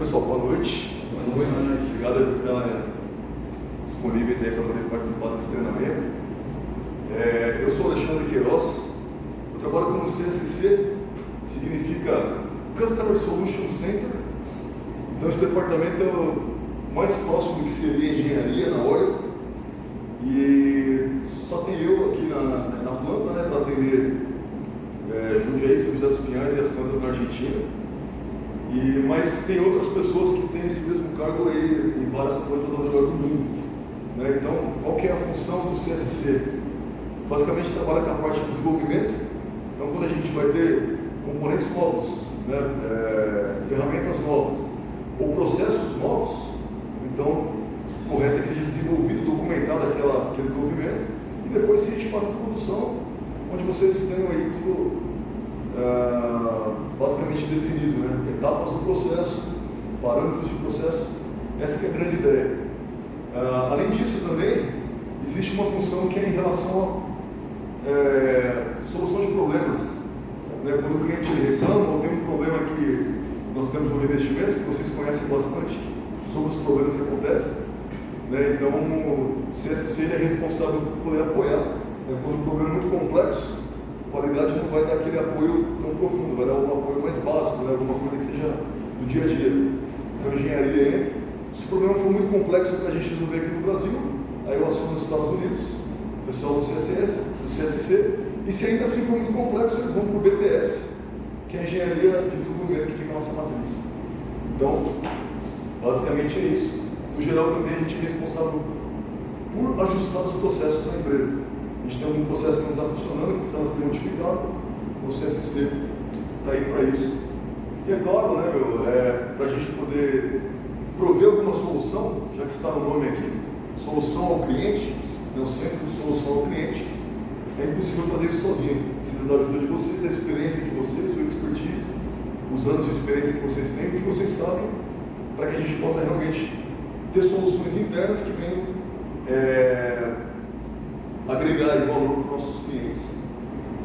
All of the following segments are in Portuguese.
Pessoal, boa noite. Boa noite. Obrigado por estarem disponíveis aí para poder participar desse treinamento. Eu sou Alexandre Queiroz, eu trabalho como CSC, significa Customer Solution Center. Então esse departamento é o mais próximo do que seria a engenharia na Oracle. E só tem eu aqui na planta, né, para atender Jundiaí, São José dos Pinhais e as plantas na Argentina. Mas tem outras pessoas que têm esse mesmo cargo aí em várias plantas ao redor do mundo. Né? Então, qual que é a função do CSC? Basicamente trabalha com a parte de desenvolvimento. Então, quando a gente vai ter componentes novos, né, ferramentas novas ou processos novos, então, correto é que seja desenvolvido, documentado aquele desenvolvimento e depois se a gente passa a produção, onde vocês tenham aí tudo basicamente definido, né? Etapas do processo, parâmetros de processo, essa que é a grande ideia. Além disso também, existe uma função que é em relação a solução de problemas. Né? Quando o cliente reclama ou tem um problema que nós temos um revestimento, que vocês conhecem bastante sobre os problemas que acontecem, né? Então o CSC é responsável por poder apoiar. Né? Quando o problema é muito complexo, a qualidade não vai dar aquele apoio tão profundo, vai dar um apoio mais básico, né? Alguma coisa que seja do dia a dia. Então a engenharia entra. Se o problema for muito complexo para a gente resolver aqui no Brasil, aí eu assumo nos Estados Unidos, o pessoal do CSC, e se ainda assim for muito complexo, eles vão para o BTS, que é a engenharia de desenvolvimento que fica na nossa matriz. Então, basicamente é isso. No geral também a gente é responsável por ajustar os processos na empresa. A gente tem algum processo que não está funcionando, que precisa ser modificado, então o CSC está aí para isso. E é claro, né, para a gente poder prover alguma solução, já que está no nome aqui, solução ao cliente, né, o centro de solução ao cliente, é impossível fazer isso sozinho. Precisa da ajuda de vocês, da experiência de vocês, do expertise, os anos de experiência que vocês têm, o que vocês sabem, para que a gente possa realmente ter soluções internas que venham agregar valor para os nossos clientes.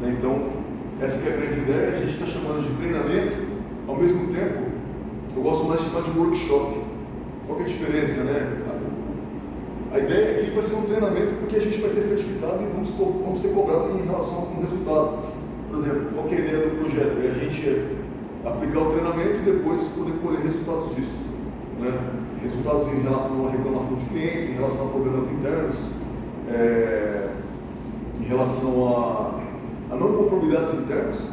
Né? Então, essa que é a grande ideia. A gente está chamando de treinamento, ao mesmo tempo, eu gosto mais de chamar de workshop. Qual que é a diferença, né? A ideia aqui vai ser um treinamento porque a gente vai ter certificado e vamos ser cobrados em relação a algum resultado. Por exemplo, qual que é a ideia do projeto? É a gente aplicar o treinamento e depois poder colher resultados disso. Né? Resultados em relação à reclamação de clientes, em relação a problemas internos, em relação a não conformidades internas,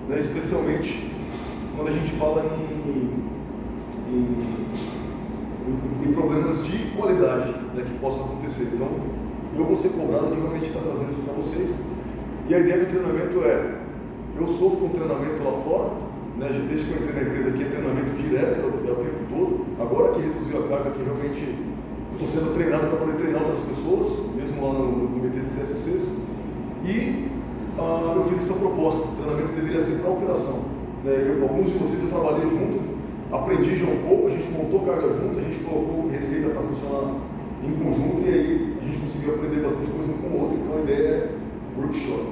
né? Especialmente quando a gente fala em problemas de qualidade, né, que possa acontecer. Então, eu vou ser cobrado de realmente estar trazendo isso para vocês. E a ideia do treinamento eu sofro um treinamento lá fora, né, desde que eu entrei na empresa aqui, é treinamento direto, é o tempo todo. Agora que reduziu a carga, que realmente eu estou sendo treinado para poder treinar outras pessoas, mesmo lá no comitê de CSCs. E eu fiz essa proposta, o treinamento deveria ser para a operação. Né, alguns de vocês eu trabalhei junto, aprendi já um pouco, a gente montou carga junto, a gente colocou receita para funcionar em conjunto e aí a gente conseguiu aprender bastante coisa um com o outro. Então a ideia é workshop,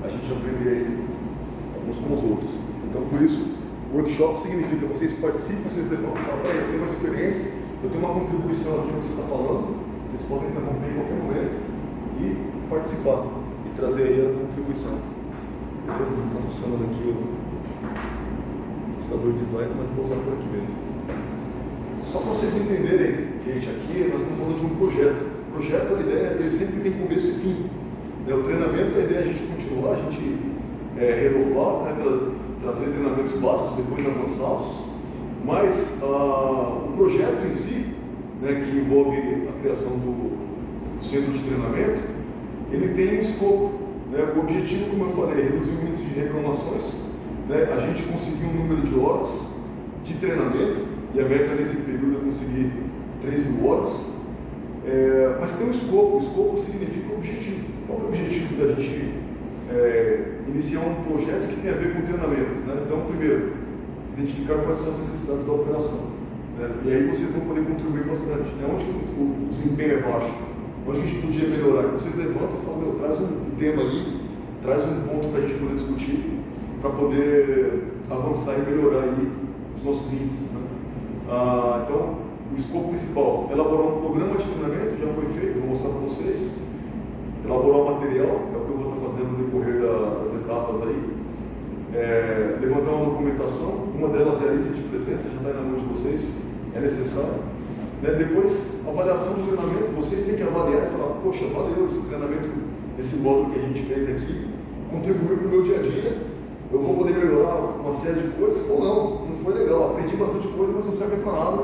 a gente aprender aí uns com os outros. Então por isso, workshop significa vocês participam, vocês levantam e falam, eu tenho uma experiência, eu tenho uma contribuição aqui no que você está falando, vocês podem interromper em qualquer momento e participar e trazer aí a contribuição. Beleza? Não está funcionando aqui o de slides, mas vou usar por aqui mesmo. Só para vocês entenderem, gente, aqui nós estamos falando de um projeto. O projeto, a ideia dele sempre tem começo e fim. O treinamento, a ideia é a gente continuar, a gente renovar, né, trazer treinamentos básicos, depois avançados, mas o projeto em si, né, que envolve a criação do centro de treinamento, ele tem um escopo. Né? O objetivo, como eu falei, é reduzir o índice de reclamações. Né? A gente conseguiu um número de horas de treinamento, e a meta nesse período é conseguir 3.000 horas, mas tem um escopo. O escopo significa o objetivo. Qual é o objetivo da gente iniciar um projeto que tem a ver com treinamento? Né? Então, primeiro, identificar quais são as necessidades da operação. Né? E aí vocês vão poder contribuir bastante. Né? Onde o desempenho é baixo? Onde a gente podia melhorar? Então vocês levantam e falam, traz um tema aí, traz um ponto para a gente poder discutir, para poder avançar e melhorar aí os nossos índices, né? Então, o escopo principal, elaborar um programa de treinamento, já foi feito, vou mostrar para vocês. Elaborar o material, é o que eu vou estar fazendo no decorrer das etapas aí. Levantar uma documentação, uma delas é a lista de presença, já está aí na mão de vocês, é necessário. Depois, avaliação do treinamento, vocês têm que avaliar e falar, poxa, valeu esse treinamento, esse módulo que a gente fez aqui, contribuiu para o meu dia a dia, eu vou poder melhorar uma série de coisas, ou não foi legal, aprendi bastante coisa, mas não serve para nada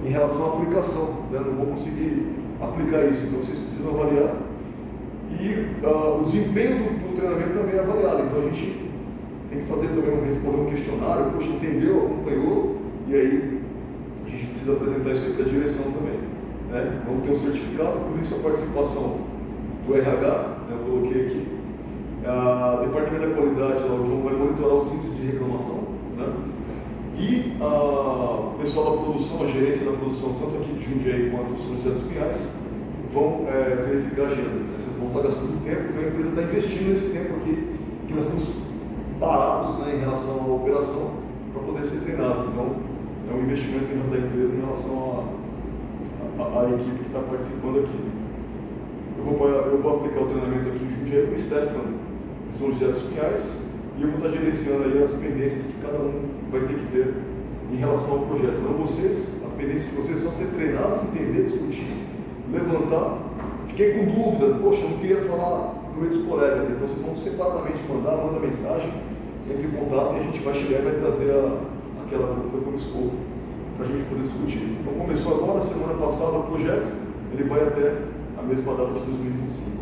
em relação à aplicação, não vou conseguir aplicar isso, então vocês precisam avaliar. E o desempenho do treinamento também é avaliado, então a gente tem que fazer também, responder um questionário, poxa, entendeu, acompanhou, e aí a gente precisa apresentar isso aí para a direção também. Vamos ter um certificado, por isso a participação do RH, eu coloquei aqui. Departamento da qualidade, o João vai monitorar os índices de reclamação, e o pessoal da produção, a gerência da produção, tanto aqui de Jundiaí quanto São José dos Pinhais, vão verificar a agenda. Vocês vão estar gastando tempo, então a empresa está investindo nesse tempo aqui, que nós estamos parados em relação à operação, para poder ser treinados. Então, é um investimento da empresa em relação à equipe que está participando aqui. Eu vou aplicar o treinamento aqui em Jundiaí, o Stefan em São José dos Pinhais, e eu vou estar gerenciando aí as pendências que cada um vai ter que ter em relação ao projeto. Não vocês, a pendência de vocês é só ser treinado, entender, discutir, levantar. Fiquei com dúvida, poxa, eu não queria falar no meio dos colegas, então vocês vão separadamente manda mensagem, entre em contato e a gente vai chegar e vai trazer aquela dúvida como escopo para a gente poder discutir. Então começou agora, semana passada, o projeto, ele vai até a mesma data de 2025.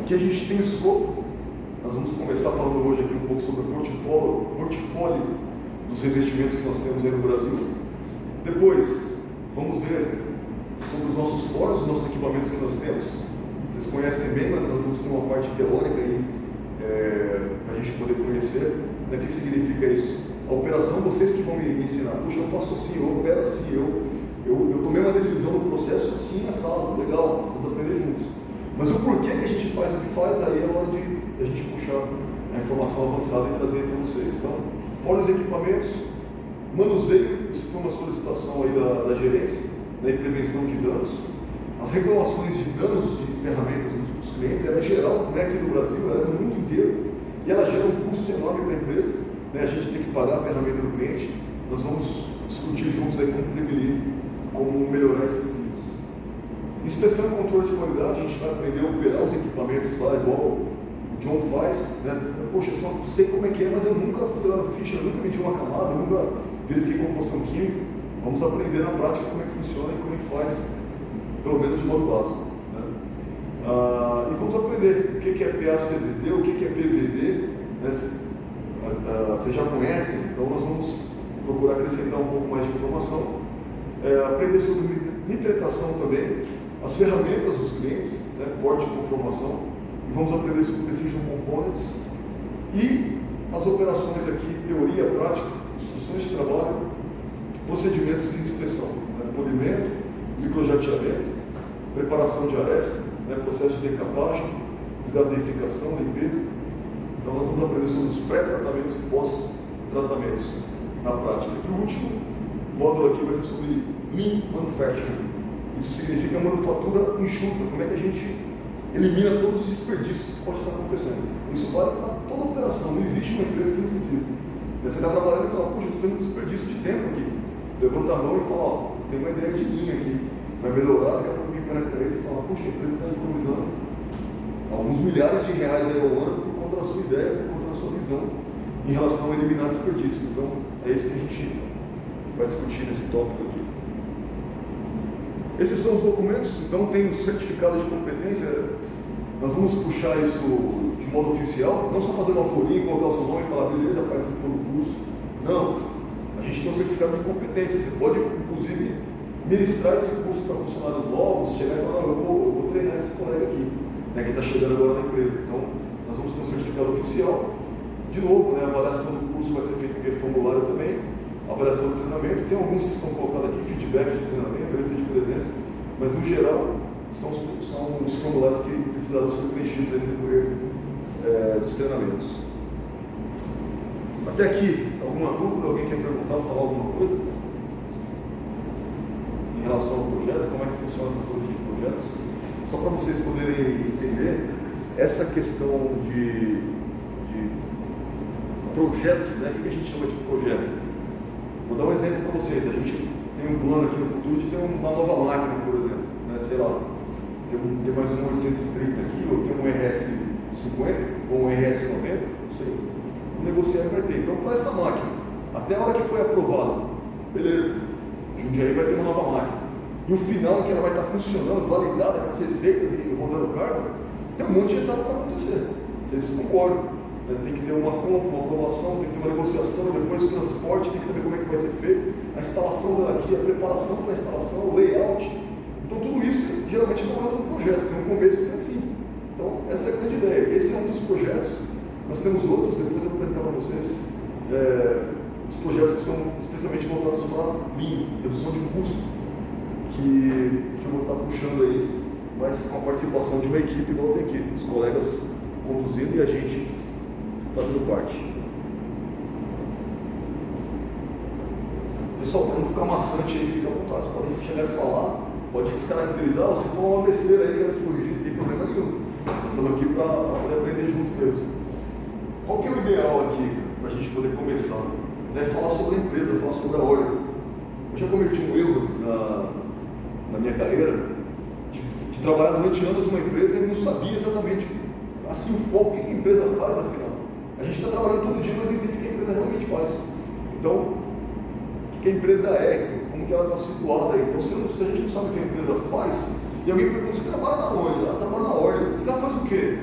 Aqui a gente tem o escopo, nós vamos começar falando hoje aqui um pouco sobre o portfólio dos investimentos que nós temos aí no Brasil. Depois, vamos ver sobre os nossos fóruns, os nossos equipamentos que nós temos. Vocês conhecem bem, mas nós vamos ter uma parte teórica aí para a gente poder conhecer. O que significa isso? A operação, vocês que vão me ensinar. Puxa, eu faço assim, eu opero assim, eu tomei uma decisão no processo assim, assado, legal, nós vamos aprender juntos. Mas o porquê que a gente faz o que faz, aí é hora de a gente puxar a informação avançada e trazer para vocês. Então, fora os equipamentos, manuseio, isso foi uma solicitação aí da gerência, em prevenção de danos. As reclamações de danos de ferramentas dos clientes, ela é geral, não é aqui no Brasil, ela é no mundo inteiro, e ela gera um custo enorme para a empresa, a gente tem que pagar a ferramenta do cliente. Nós vamos discutir juntos aí como prevenir, como melhorar esses índices. Inspeção e controle de qualidade, a gente vai aprender a operar os equipamentos lá, igual o John faz, Poxa, eu só sei como é que é, mas eu nunca fui lá na ficha, eu nunca medi uma camada, eu nunca verifiquei composição química. Vamos aprender na prática como é que funciona e como é que faz, pelo menos de modo básico. E vamos aprender o que é PACVD, o que é PVD, vocês já conhecem, então nós vamos procurar acrescentar um pouco mais de informação, aprender sobre nitretação também, as ferramentas dos clientes, porte e conformação, e vamos aprender sobre Precision Components e as operações aqui, teoria, prática, instruções de trabalho, procedimentos de inspeção, polimento, microjateamento, preparação de aresta, processo de decapagem, desgaseificação, limpeza. Então nós vamos aprender sobre os pré-tratamentos e pós-tratamentos na prática. E o último módulo aqui vai ser sobre Lean Manufacturing. Isso significa manufatura enxuta, como é que a gente elimina todos os desperdícios que podem estar acontecendo. Isso vale para toda a operação, não existe uma empresa que não precisa. Você está trabalhando e fala, puxa, eu estou tendo um desperdício de tempo aqui. Levanta a mão e fala, tem uma ideia de linha aqui, vai melhorar, daqui a pouco me põe na caneta e fala, puxa, a empresa está economizando alguns milhares de reais aí ao ano por conta da sua ideia, por conta da sua visão em relação a eliminar desperdício. Então, é isso que a gente vai discutir nesse tópico aqui. Esses são os documentos, então tem o certificado de competência, nós vamos puxar isso de modo oficial, não só fazer uma folhinha, colocar o seu nome e falar, beleza, participou do curso. Não, a gente tem um certificado de competência, você pode, inclusive, ministrar esse curso para funcionários novos, chegar e falar, eu vou treinar esse colega aqui, que está chegando agora na empresa. Então, nós vamos ter um certificado oficial. De novo, a avaliação do curso vai ser feita via formulário também, a avaliação do treinamento, tem alguns que estão colocados aqui, feedback de treinamento, lista de presença, mas no geral são os formulários que precisaram ser preenchidos no decorrer dos treinamentos. Até aqui, alguma dúvida? Alguém quer perguntar ou falar alguma coisa? Em relação ao projeto, como é que funciona essa coisa de projetos? Só para vocês poderem entender, essa questão de projeto, né? O que a gente chama de projeto? Vou dar um exemplo para vocês. A gente tem um plano aqui no futuro de ter uma nova máquina, por exemplo, né? Sei lá, ter mais um 830 aqui, ou ter um RS50, ou um RS90, não sei. O negociante vai ter. Então, para essa máquina, até a hora que foi aprovada, beleza, Jundiaí vai ter uma nova máquina. E o final, que ela vai estar funcionando, validada com as receitas e rodando carga, tem um monte de etapa para acontecer. Vocês concordam? Tem que ter uma compra, uma aprovação, tem que ter uma negociação, depois o transporte, tem que saber como é que vai ser feito, a instalação dela aqui, a preparação para a instalação, o layout. Então tudo isso geralmente é colocado no projeto, tem um começo e tem um fim. Então essa é a grande ideia. Esse é um dos projetos, nós temos outros, depois eu vou apresentar para vocês, os projetos que são especialmente voltados para Lean, redução de custo, que eu vou estar puxando aí, mas com a participação de uma equipe igual tem aqui, os colegas conduzindo e a gente fazendo parte. Pessoal, para não ficar maçante aí, fica à vontade, vocês podem chegar e falar, pode descaracterizar, ou se for uma besteira aí que eu te corrigir, não tem problema nenhum. Nós estamos aqui para poder aprender junto mesmo. Qual que é o ideal aqui, para a gente poder começar? É falar sobre a empresa, falar sobre a Oreo. Eu já cometi um erro na minha carreira de trabalhar durante anos numa empresa e não sabia exatamente assim, o foco, o que a empresa faz afinal. A gente está trabalhando todo dia, mas não entende o que a empresa realmente faz. Então, o que a empresa é, como que ela está situada aí. Então, se a gente não sabe o que a empresa faz, e alguém pergunta, você trabalha na onde? Ela trabalha na Oreo. Ela faz o quê?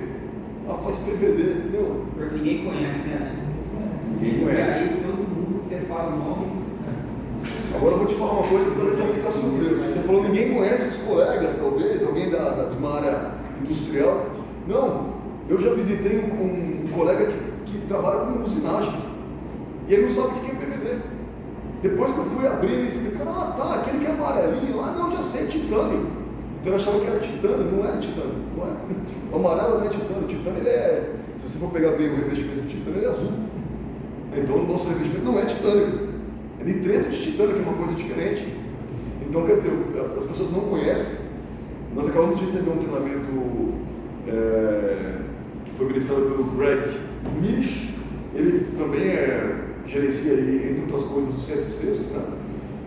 Ela faz PVD, entendeu? Porque ninguém conhece, né? Ninguém conhece. Aí todo mundo que você fala o nome. Agora eu vou te falar uma coisa que talvez você fique surpreso. Você falou ninguém conhece os colegas, talvez, alguém de uma área industrial. Não, eu já visitei um colega que trabalha com usinagem. E ele não sabe o que é PVD. Depois que eu fui abrir, ele explicando, aquele que é amarelinho lá, não, já sei, é titânio. Então eu achava que era titânio, não era titânio, não é? O amarelo não é titânio, o titânio ele é, se você for pegar bem o revestimento do titânio, ele é azul. Então o nosso revestimento não é titânio, é nitreto de titânio, que é uma coisa diferente. Então, quer dizer, as pessoas não conhecem. Nós acabamos de receber um treinamento que foi ministrado pelo Greg Milish. Ele também gerencia aí, entre outras coisas, o CSCs, né?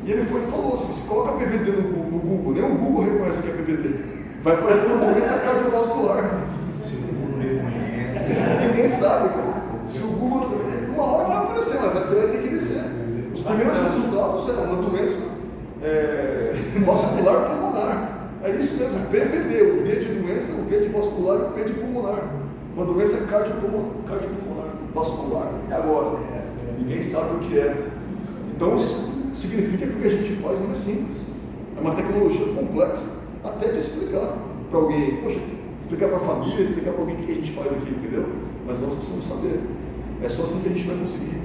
E ele falou, se você coloca PVD no Google, nem o Google reconhece o que é PVD. Vai aparecer uma doença cardiovascular. Se o Google reconhece. Ninguém sabe, cara. Se o Google, uma hora vai aparecer, mas você vai ter que descer. Os primeiros resultados é uma doença vascular pulmonar. É isso mesmo, PVD, o B de doença, o V de vascular e o P de pulmonar. Uma doença cardiopulmonar, vascular. E agora? Ninguém sabe o que é. Então, isso significa que o que a gente faz não é simples. É uma tecnologia complexa, até de explicar para alguém. Poxa, explicar para a família, explicar para alguém o que a gente faz aqui, entendeu? Mas nós precisamos saber. É só assim que a gente vai conseguir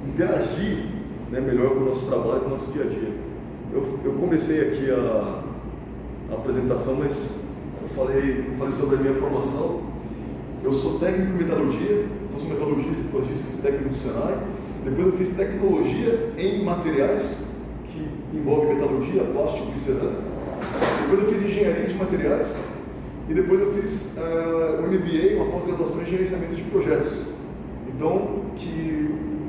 interagir, né, melhor com o nosso trabalho, com o nosso dia a dia. Eu comecei aqui a apresentação, mas eu falei sobre a minha formação. Eu sou técnico em metalurgia, então sou metalurgista, fiz técnico do Senai. Depois eu fiz tecnologia em materiais, que envolve metalurgia, plástico e cerâmica. Depois eu fiz engenharia de materiais. E depois eu fiz um MBA, uma pós-graduação em gerenciamento de projetos. Então,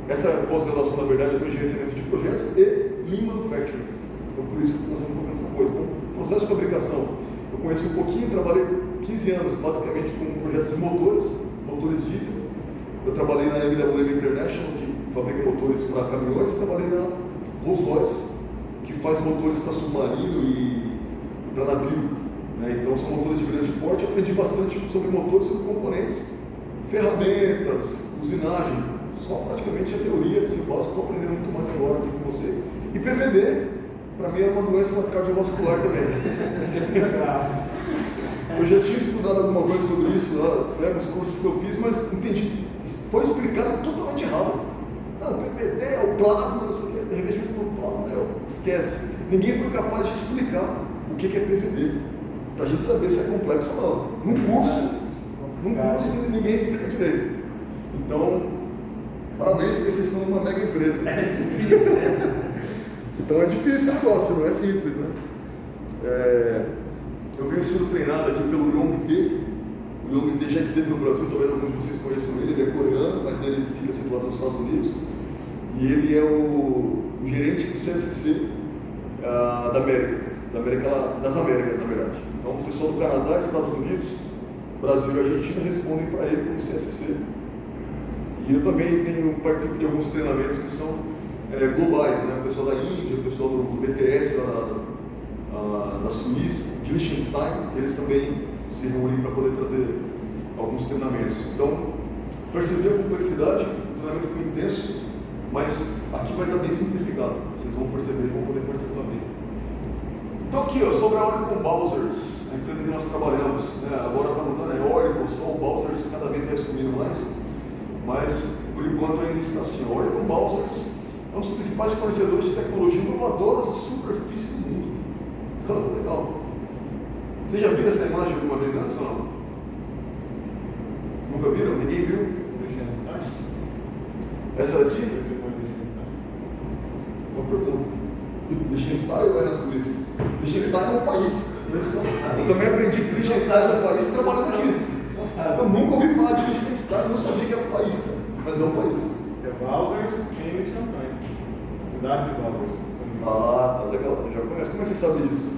essa pós-graduação, na verdade, foi em gerenciamento de projetos e Lean Manufacturing. Então, por isso que eu estou começando essa coisa. Então, processo de fabricação, eu conheci um pouquinho, trabalhei 15 anos, basicamente, com projetos de motores diesel. Eu trabalhei na MWM International, que fabrica motores para caminhões, e trabalhei na Rolls-Royce, que faz motores para submarino e para navio. Né? Então, são motores de grande porte. Eu aprendi bastante sobre motores, sobre componentes, ferramentas, usinagem, só praticamente a teoria, assim, básico, estou aprendendo muito mais agora aqui com vocês. E PVD, para mim, é uma doença cardiovascular também. Eu já tinha estudado alguma coisa sobre isso lá, né, nos cursos que eu fiz, mas entendi. Foi explicado totalmente errado. Não, PVD é o plasma, não sei o que, revestimento do plasma, esquece. Ninguém foi capaz de explicar o que é PVD, para a gente saber se é complexo ou não. Num curso ninguém explica direito. Então, parabéns porque vocês são uma mega empresa. Então é difícil o negócio, não é simples, né? Eu venho sendo treinado aqui pelo Yong-Tae. O Yong-Tae já esteve no Brasil, talvez alguns de vocês conheçam ele. Ele é coreano, mas ele fica situado nos Estados Unidos. E ele é o gerente do CSC das Américas, na verdade. Então, o pessoal do Canadá, Estados Unidos, Brasil e Argentina respondem para ele como CSC. E eu também participo de alguns treinamentos que são globais, né? O pessoal da Índia, o pessoal do BTS da Suíça, de Liechtenstein, eles também se reúnem para poder trazer alguns treinamentos. Então, percebi a complexidade, o treinamento foi intenso, mas aqui vai estar bem simplificado. Vocês vão perceber e vão poder participar bem. Então aqui, ó, sobre a Oracle Bowsers, a empresa que nós trabalhamos, né? Agora está mudando, é Oracle, só o Bowsers cada vez vai sumindo mais, mas por enquanto ainda está assim. A Oracle Bowsers é um dos principais fornecedores de tecnologia inovadoras de superfície do mundo. Oh, legal. Vocês já viram essa imagem alguma vez antes ou não? Nunca viram? Ninguém viu? Essa daqui? Uma pergunta. Liechtenstein ou é na Suíça? Liechtenstein é um país. Eu também aprendi que Liechtenstein é um país trabalhando aqui. Eu nunca ouvi falar de Liechtenstein, não sabia que era um país, cara. Mas é um país. É Bowsers em Liechtenstein. A cidade de Bowsers. Ah, tá legal, você já conhece. Como é que você sabe disso?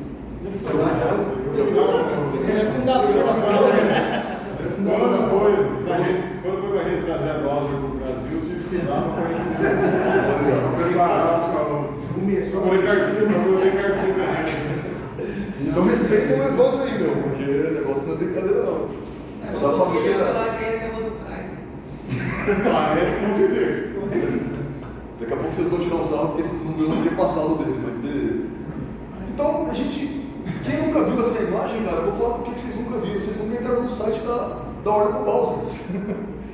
Você Ele é fundador da Bowser. Quando foi pra gente trazer a Bowser pro Brasil, tive que dar uma conhecida. Preparar começou a poder carpinho pra gente. Então respeita o Evandro aí, meu, porque o negócio não é brincadeira não. Da família. Falar que é a do Caio. Parece que não te vejo. Daqui a pouco vocês vão tirar um sarro porque vocês não viram ter passado dele, mas beleza. Então, quem nunca viu essa imagem, cara, eu vou falar por que vocês nunca viram. Vocês nunca entraram no site da Oracle Bowsers.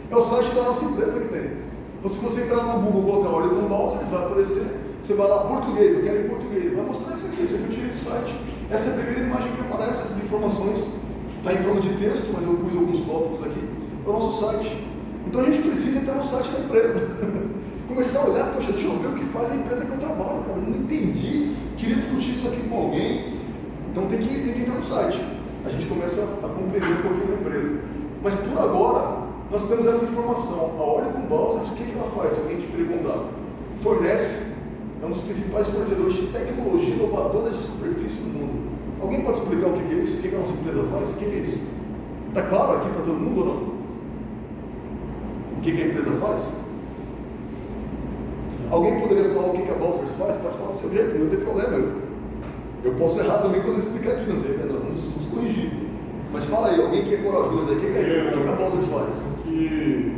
É o site da nossa empresa que tem. Então, se você entrar no Google e colocar Oracle Bowsers, vai aparecer. Você vai lá, português, eu quero em português. Vai mostrar isso aqui, eu tirei do site. Essa é a primeira imagem que aparece, essas informações. Está em forma de texto, mas eu pus alguns tópicos aqui. É o nosso site. Então, a gente precisa entrar no site da empresa. Começar a olhar, poxa, deixa eu ver o que faz a empresa que eu trabalho, cara. Eu não entendi, queria discutir isso aqui com alguém. Então tem que entrar no site. A gente começa a compreender um pouquinho da empresa. Mas por agora, nós temos essa informação. A Oracle Bowsers, o que ela faz? Se alguém te perguntar, fornece, é um dos principais fornecedores de tecnologia inovadora de superfície do mundo. Alguém pode explicar o que é isso? O que a nossa empresa faz? O que é isso? Está claro aqui para todo mundo ou não? O que a empresa faz? Alguém poderia falar o que a Bowsers faz? Pode falar do seu jeito, não tem problema. Eu posso errar também quando eu explicar aqui, não tem? Nós vamos nos corrigir. Mas fala aí, alguém que é corajoso aí, o que a Bowsers faz? Que,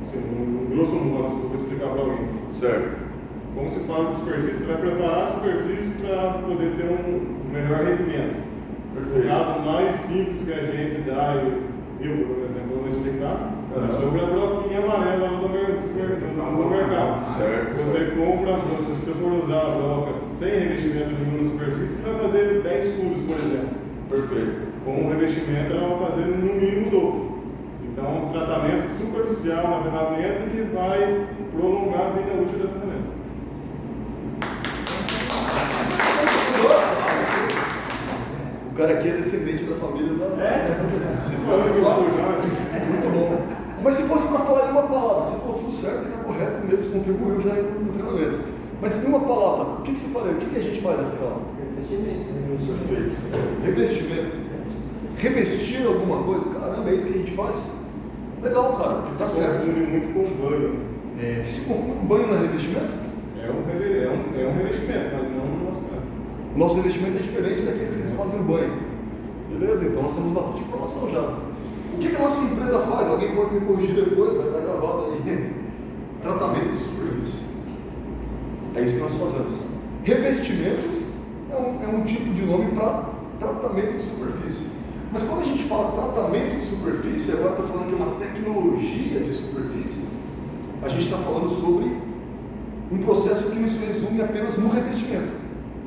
assim, no grosso modo, se eu vou explicar para alguém. Certo. Como se fala de superfície, você vai preparar a superfície para poder ter um melhor rendimento. Perfeito. O caso mais simples que a gente dá, eu, por exemplo, vou explicar, é sobre a brotinha amarela do mercado. Certo. Você compra, se você for usar a broca sem revestimento nenhum na superfície, você vai fazer 10 furos, por exemplo. Perfeito. Com um revestimento, ela vai fazer no mínimo o dobro. Então, um tratamento superficial na ferramenta que vai prolongar a vida útil da ferramenta. O cara aqui é descendente da família da. Muito bom. Mas se fosse para falar em uma palavra, você falou tudo certo e está correto mesmo, contribuiu já no treinamento. Mas em uma palavra, o que você fala? O que a gente faz afinal? Revestimento. Perfeito. Revestimento. Revestir alguma coisa? Caramba, é isso que a gente faz? Legal, cara. Isso Tá se certo. confunde muito com banho. Se confunde banho não é revestimento? É um revestimento, mas não no nosso caso. O nosso revestimento é diferente daqueles que eles fazem no banho. Beleza? Então nós temos bastante informação já. O que a nossa empresa faz? Alguém pode me corrigir depois, vai estar gravado aí. Tratamento de superfície. É isso que nós fazemos. Revestimento é um tipo de nome para tratamento de superfície. Mas quando a gente fala tratamento de superfície, agora está falando que é uma tecnologia de superfície, a gente está falando sobre um processo que não se resume apenas no revestimento,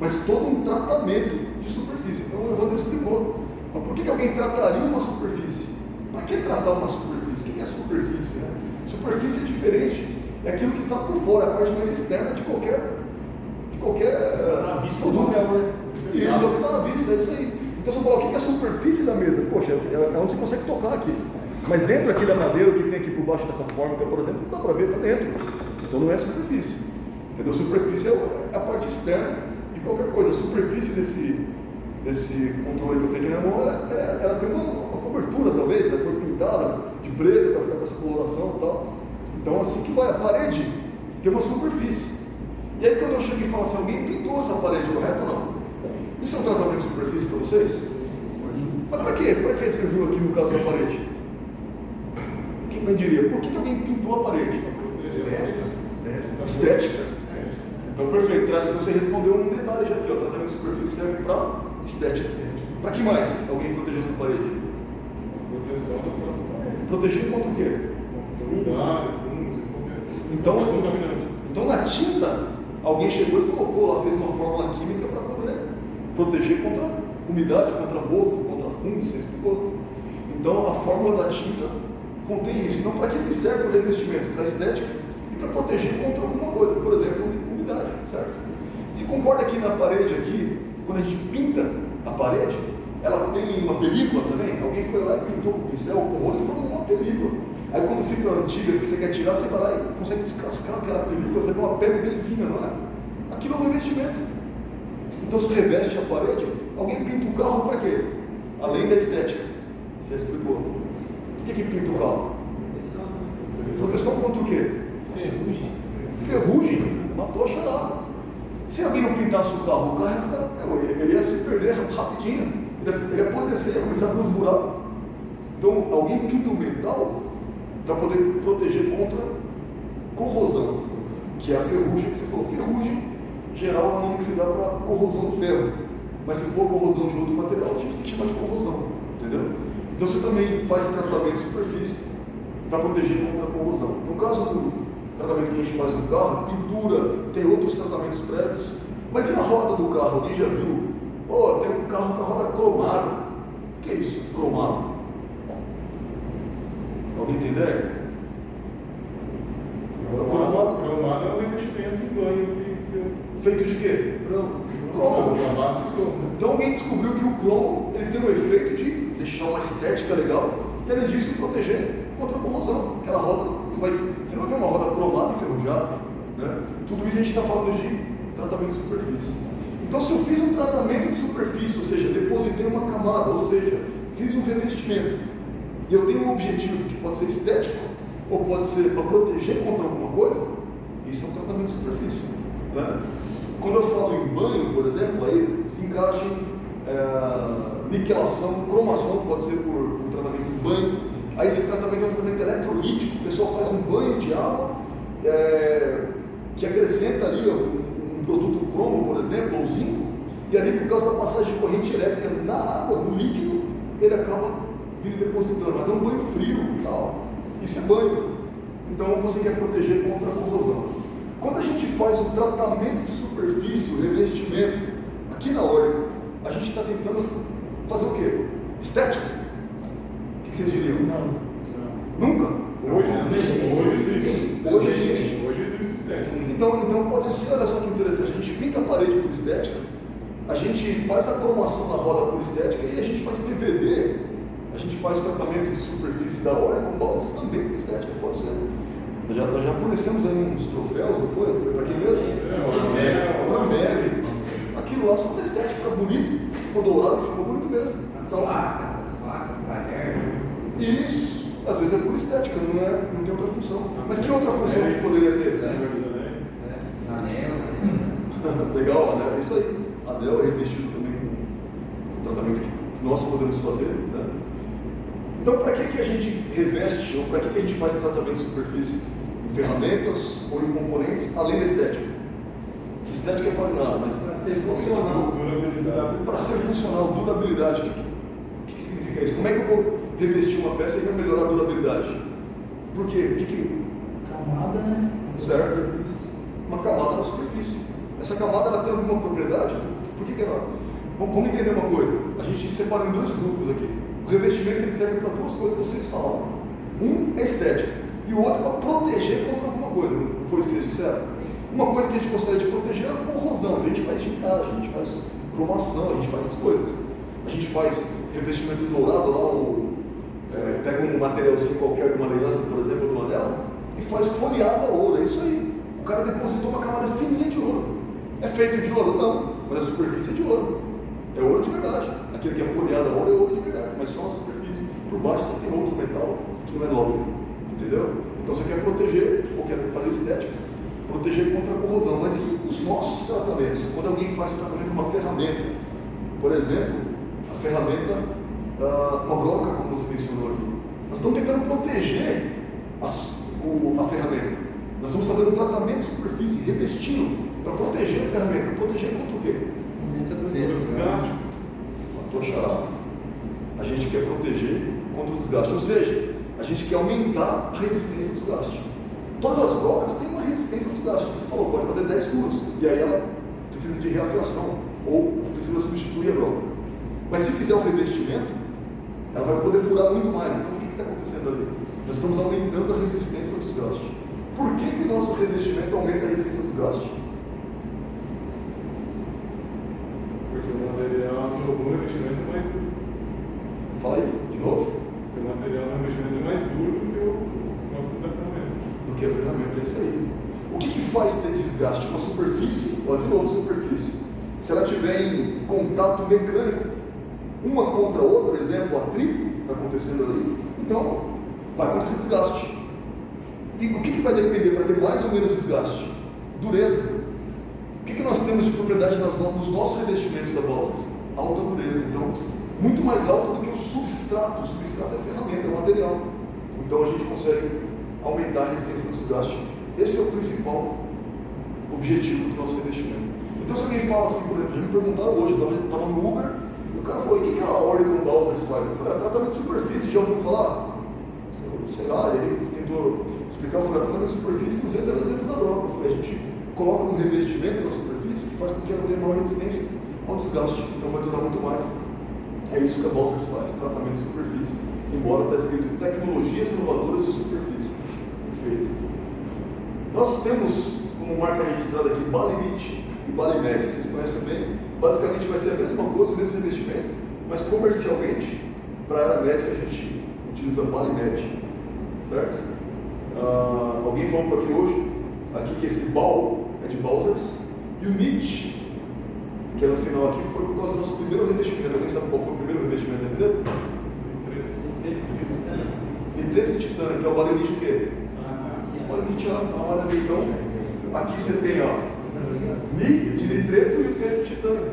mas todo um tratamento de superfície. Então o Evandro explicou. Mas por que alguém trataria uma superfície? Para que é tratar uma superfície? O que é superfície? Né? Superfície é diferente, é aquilo que está por fora, a parte mais externa de qualquer produto. Isso é o que está na vista, é isso aí. Então você fala, o que é a superfície da mesa? Poxa, é onde você consegue tocar aqui. Mas dentro aqui da madeira, o que tem aqui por baixo dessa forma, por exemplo, não dá para ver, está dentro. Então não é superfície. Entendeu? Superfície é a parte externa de qualquer coisa. A superfície desse controle que eu tenho aqui na mão, ela tem uma cobertura, talvez, ela foi pintada de preto para ficar com essa coloração e tal. Então assim que vai, a parede tem uma superfície. E aí quando eu chego e falo assim, alguém pintou essa parede correta ou não? Isso é um tratamento de superfície para vocês? Mas para quê? Para que você viu aqui no caso da parede? Quem eu diria? Por que alguém pintou a parede? Estética. Então perfeito. Então você respondeu um detalhe já aqui, ó. Tratamento de superfície serve para estética. Para que mais alguém protegeu essa parede? Proteção do próprio parede. Proteger contra o quê? Então na tinta, alguém chegou e colocou lá, fez uma fórmula química para poder proteger contra umidade, contra mofo, contra fungo, você explicou. Então a fórmula da tinta contém isso. Então para que serve o revestimento? Para estética e para proteger contra alguma coisa, por exemplo, umidade, certo? Se concorda que na parede aqui, quando a gente pinta a parede, ela tem uma película também? Alguém foi lá e pintou com o pincel, com o rolo e formou uma película. Aí quando fica antiga, que você quer tirar, você vai lá e consegue descascar aquela película, você vê uma pele bem fina, não é? Aquilo é um revestimento. Então se reveste a parede, alguém pinta o carro para quê? Além da estética. Você explicou. Por que pinta o carro? Proteção contra o quê? Ferrugem. Ferrugem? Matou a charada. Se alguém não pintasse o carro ele ia se perder rapidinho. Ele ia apodrecer, ia começar a ver os buracos. Então alguém pinta o metal para poder proteger contra corrosão, que é a ferrugem que você falou. Ferrugem, geral, é o nome que se dá para corrosão do ferro. Mas se for corrosão de outro material, a gente tem que chamar de corrosão, entendeu? Então você também faz tratamento de superfície para proteger contra a corrosão. No caso do tratamento que a gente faz no carro, pintura, tem outros tratamentos prévios. Mas e a roda do carro? Alguém já viu? Tem um carro com a roda cromada. O que é isso, cromado? Alguém tem ideia? Cromado é um revestimento em banho. Feito de quê? Cromo. Então alguém descobriu que o cromo ele tem o efeito de deixar uma estética legal e além disso proteger contra a corrosão. Aquela roda, você não vai ver uma roda cromada e enferrujada, né? Tudo isso a gente está falando de tratamento de superfície. Então se eu fiz um tratamento de superfície, ou seja, depositei uma camada, ou seja, fiz um revestimento, e eu tenho um objetivo que pode ser estético, ou pode ser para proteger contra alguma coisa, isso é um tratamento de superfície, né? Quando eu falo em banho, por exemplo, aí se encaixa em niquelação, cromação, pode ser por tratamento em banho. Aí esse tratamento é um tratamento eletrolítico, o pessoal faz um banho de água que acrescenta ali um produto cromo, por exemplo, ou zinco, e ali por causa da passagem de corrente elétrica na água, no líquido, ele acaba vindo depositando, mas é um banho frio e tal. Isso é banho. Então você quer proteger contra a corrosão. Quando a gente faz o tratamento de superfície, o revestimento, aqui na Oreo, a gente está tentando fazer o quê? Estética? O que vocês diriam? Não. Nunca? Hoje existe. Hoje existe estética. Então pode ser, olha só que interessante, a gente pinta a parede por estética, a gente faz a cromação na roda por estética e a gente faz PVD, a gente faz o tratamento de superfície da Oreo com balsas também por estética, pode ser. Nós já fornecemos aí uns troféus, não foi? Foi para quem mesmo? Para MEV. Aquilo lá só para estética, fica bonito, ficou dourado, ficou bonito mesmo. As facas, talher. Isso, às vezes é por estética, não tem outra função. Mas que outra função que poderia ter? Anel. Legal, anel, é isso aí. Anel é revestido também com um tratamento que nós podemos fazer, né? Então, para que a gente reveste, ou para que a gente faz tratamento de superfície? Em ferramentas ou em componentes, além da estética? Que estética é quase nada, mas para ser funcional. Para ser funcional, durabilidade. O que significa isso? Como é que eu vou revestir uma peça e vai melhorar a durabilidade? Por quê? Camada, né? Certo? Uma camada na superfície. Essa camada ela tem alguma propriedade? Por que ela? Vamos entender uma coisa. A gente separa em dois grupos aqui. revestimento ele serve para duas coisas que vocês falaram. Um é estética e o outro é para proteger contra alguma coisa. Não foi isso que vocês disseram? Uma coisa que a gente gostaria de proteger é a corrosão. Então a gente faz gincagem, a gente faz cromação, a gente faz essas coisas. A gente faz revestimento dourado lá, pega um materialzinho qualquer de uma aliança, por exemplo, de uma dela, e faz folheado a ouro. É isso aí. O cara depositou uma camada fininha de ouro. É feito de ouro? Não, mas a superfície é de ouro. É ouro de verdade. Aquele que é folheado a ouro é ouro de verdade, mas só a superfície. Por baixo você tem outro metal que não é nobre. Entendeu? Então você quer proteger, ou quer fazer estética, proteger contra a corrosão. Mas e os nossos tratamentos? Quando alguém faz o tratamento de uma ferramenta, por exemplo, a ferramenta, uma broca, como você mencionou aqui, nós estamos tentando proteger a ferramenta. Nós estamos fazendo um tratamento de superfície, revestindo, para proteger a ferramenta. Proteger contra o quê? Desgaste. Estou charado. A gente quer proteger contra o desgaste, ou seja, a gente quer aumentar a resistência ao desgaste. Todas as brocas têm uma resistência ao desgaste. Você falou, pode fazer 10 furos, e aí ela precisa de reafiação, ou precisa substituir a broca. Mas se fizer um revestimento, ela vai poder furar muito mais. Então o que está acontecendo ali? Nós estamos aumentando a resistência ao desgaste. Por que o nosso revestimento aumenta a resistência ao desgaste? Porque o material do revestimento é mais duro. Fala aí, de novo. Porque o material do revestimento é mais duro do que o da ferramenta. Do que a ferramenta, é isso aí. O que faz ter desgaste? Uma superfície, ó, de novo, superfície. Se ela tiver em contato mecânico, uma contra a outra, por exemplo, atrito está acontecendo ali, então vai acontecer desgaste. E o que vai depender para ter mais ou menos desgaste? Dureza. O que nós temos de propriedade nos nossos revestimentos da Balsas? Alta dureza. Então, muito mais alta do que o substrato. O substrato é a ferramenta, é o material. Então a gente consegue aumentar a resistência ao desgaste. Esse é o principal objetivo do nosso revestimento. Então se alguém fala assim, por exemplo, já me perguntaram hoje, eu estava no Uber, e o cara falou, o que a Oregon Balsas faz? Eu falei, tratamento de superfície, já ouviu falar? Eu sei lá, ele tentou explicar, eu falei, tratamento de superfície, não sei até o exemplo da broca. Eu falei, a gente coloca um revestimento na superfície que faz com que ela tenha maior resistência ao desgaste, então vai durar muito mais. É isso que a Balsas faz, tratamento de superfície, embora está escrito tecnologias inovadoras de superfície. Perfeito. Nós temos como marca registrada aqui Balimit e Balimed, vocês conhecem bem. Basicamente vai ser a mesma coisa, o mesmo revestimento, mas comercialmente, para a área médica a gente utiliza Balimed, certo? Alguém falou para mim hoje aqui que esse Bal é de Balsas e o Mit, que é no final aqui, foi por causa do nosso primeiro revestimento. Alguém sabe qual foi o primeiro revestimento da empresa? Nitreto de titânio, que é o Balimit o quê? Balimit é a área. Então, aqui você tem Ni de nitreto e o T de titânio.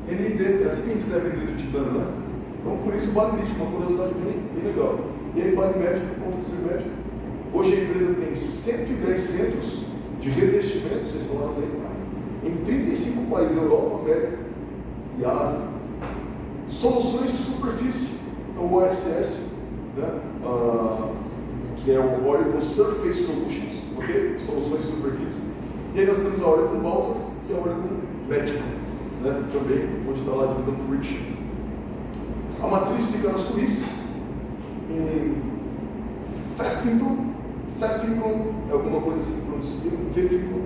NT, é assim que a gente escreve nitreto de titânio, né? Então, por isso o Balimit, uma curiosidade bem legal. E aí, Balimédico, por conta de ser médico. Hoje a empresa tem 110 centros de revestimento, vocês falaram aí, em 35 países, Europa, América e Ásia. Soluções de superfície, o OSS, né? Que é o Oracle Surface Solutions, ok? Soluções de superfície. E aí nós temos a Oracle Balsas e a Oracle Medical, né? Também, onde está lá a divisão Friction. A matriz fica na Suíça, em Pfäffikon é alguma coisa assim pronunciada, Pfäffikon.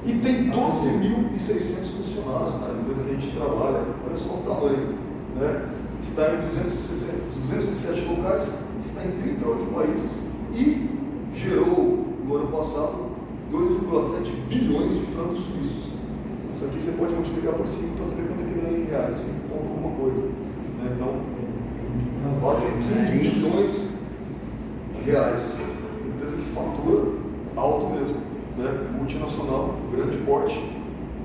E tem 12.600 funcionários na empresa que a gente trabalha. Olha só o tamanho, né? Está em 207 locais, está em 38 países e gerou, no ano passado, 2,7 bilhões de francos suíços. Isso aqui você pode multiplicar por 5 para saber quanto é que dá em reais, 5 ponto alguma coisa. Né? Então, quase 15 bilhões de reais. Empresa que fatura alto mesmo, né? Multinacional, grande porte,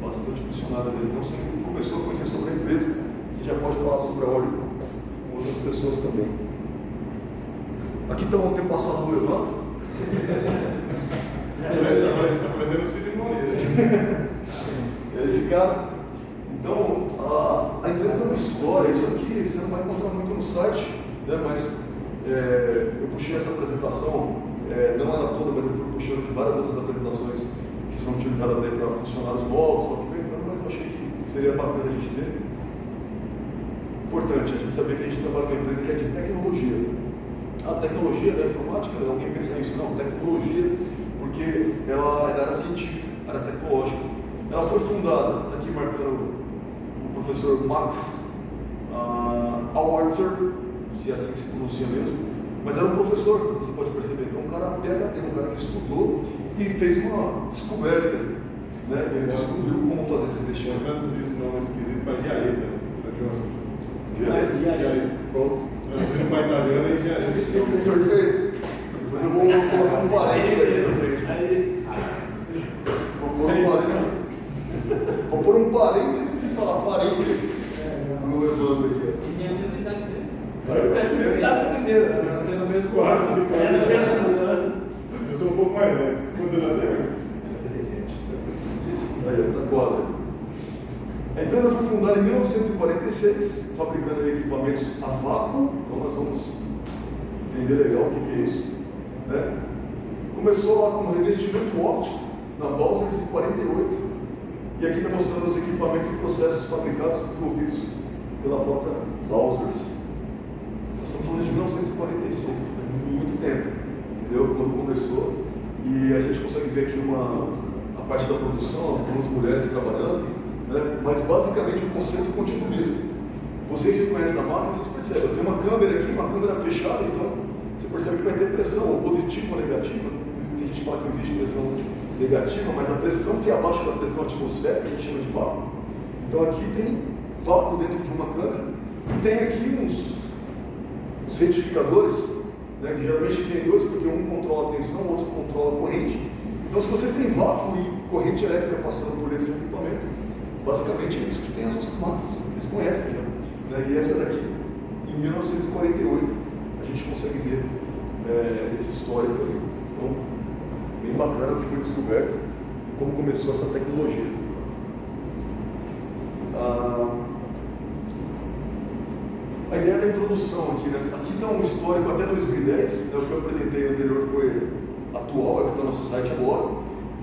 bastante funcionários aí. Então, você começou a conhecer sobre a empresa, você já pode falar sobre a Oracle com outras pessoas também. Aqui está o antepassado do Evandro. Está fazendo cerimônia. Esse cara. Então, a empresa tem uma história. Isso aqui você não vai encontrar muito no site, né? Mas eu puxei essa apresentação, não ela toda, mas eu fui puxando de várias outras apresentações que são utilizadas aí para funcionários novos, só que vem entrando, mas eu achei que seria bacana a gente ter. importante a gente saber que a gente trabalha numa empresa que é de tecnologia. A tecnologia da informática, alguém pensa nisso? Não, tecnologia, porque ela é da área científica, área tecnológica. Ela foi fundada, está aqui marcando o professor Max Alwarzer, se é assim que se pronuncia mesmo, mas era um professor, você pode perceber. Então, um cara PhD, um cara que estudou e fez uma descoberta, né? Ele descobriu como fazer esse investimento. Eu traduzi esse nome esquisito para diareta. Diareta. Pronto. Traduzindo para italiano é diareta. Perfeito. Depois eu vou colocar um parênteses aqui na frente. Vou pôr um parênteses e falar parênteses no Evandro aqui. E tem a mesma idade que você. Tá aprendendo, nasceu no mesmo Quase. Eu sou um pouco mais velho. Quantos anos tem? 77. Aí, tá quase. A empresa foi fundada em 1946, fabricando equipamentos a vácuo. Então nós vamos entender legal o que é isso, né? Começou lá com revestimento óptico na Balzers em 48, e aqui está mostrando os equipamentos e processos fabricados e desenvolvidos pela própria Balzers. Nós estamos falando de 1946, muito tempo, entendeu? Quando começou, e a gente consegue ver aqui a parte da produção, algumas mulheres trabalhando, né? Mas basicamente o conceito continua o mesmo. Vocês que conhecem a máquina, vocês percebem, tem uma câmera aqui, uma câmera fechada, então você percebe que vai ter pressão, ou positiva ou negativa. Tem gente que fala que não existe pressão negativa, mas a pressão que é abaixo da pressão atmosférica, a gente chama de vácuo. Então aqui tem vácuo dentro de uma câmera, e tem aqui uns retificadores, né, que geralmente tem dois, porque um controla a tensão, o outro controla a corrente. Então se você tem vácuo e corrente elétrica passando por dentro de um equipamento, basicamente é isso que tem as nossas máquinas, eles conhecem, né? E essa daqui, em 1948, a gente consegue ver esse histórico ali. Então, bem bacana o que foi descoberto e como começou essa tecnologia. A ideia da introdução aqui, né? Aqui está um histórico até 2010, né? O que eu apresentei anterior foi atual, é o que está no nosso site agora,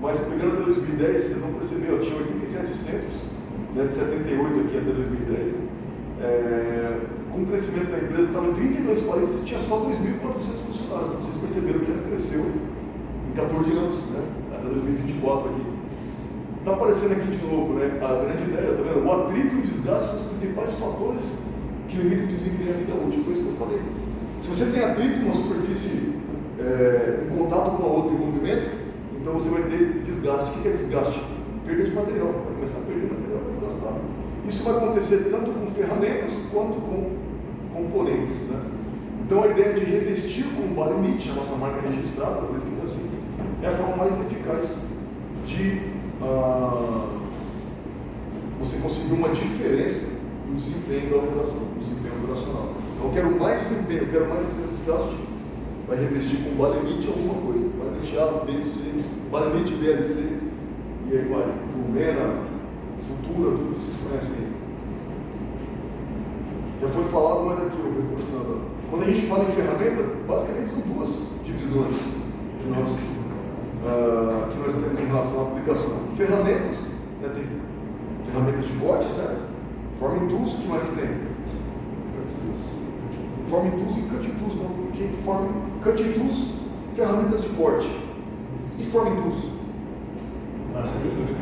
mas pegando até 2010, vocês vão perceber, tinha 87 centros, né, de 78 aqui até 2010, com o crescimento da empresa, estava em 32 países e tinha só 2.400 funcionários. Então vocês perceberam que ela cresceu em 14 anos, né, até 2024 aqui. Está aparecendo aqui de novo, né, a grande ideia, tá vendo? O atrito e o desgaste são os principais fatores que limitam o desempenho da vida útil. Foi isso que eu falei. Se você tem atrito, uma superfície em contato com a outra em movimento, então você vai ter desgaste. O que é desgaste? Perda de material. Vai começar a perder material, vai desgastar. Isso vai acontecer tanto com ferramentas quanto com componentes, né? Então a ideia de revestir com balemite, a nossa marca registrada, por escrito assim, é a forma mais eficaz de você conseguir uma diferença no desempenho da operação, no desempenho operacional. Então eu quero mais desempenho, eu quero mais desgaste, vai revestir com balemite alguma coisa, balemite A, B, C, balemite BLC, e aí vai, Lumena, Futura, tudo que vocês conhecem aí. Já foi falado, mas aqui eu reforçando. Quando a gente fala em ferramenta, basicamente são duas divisões que nós temos em relação à aplicação. Ferramentas, né, tem ferramentas de corte, certo? Forming Tools, o que mais que tem? Forming Tools e Cutting Tools. Então, Cutting Tools, ferramentas de corte. E Forming Tools? Ferramentas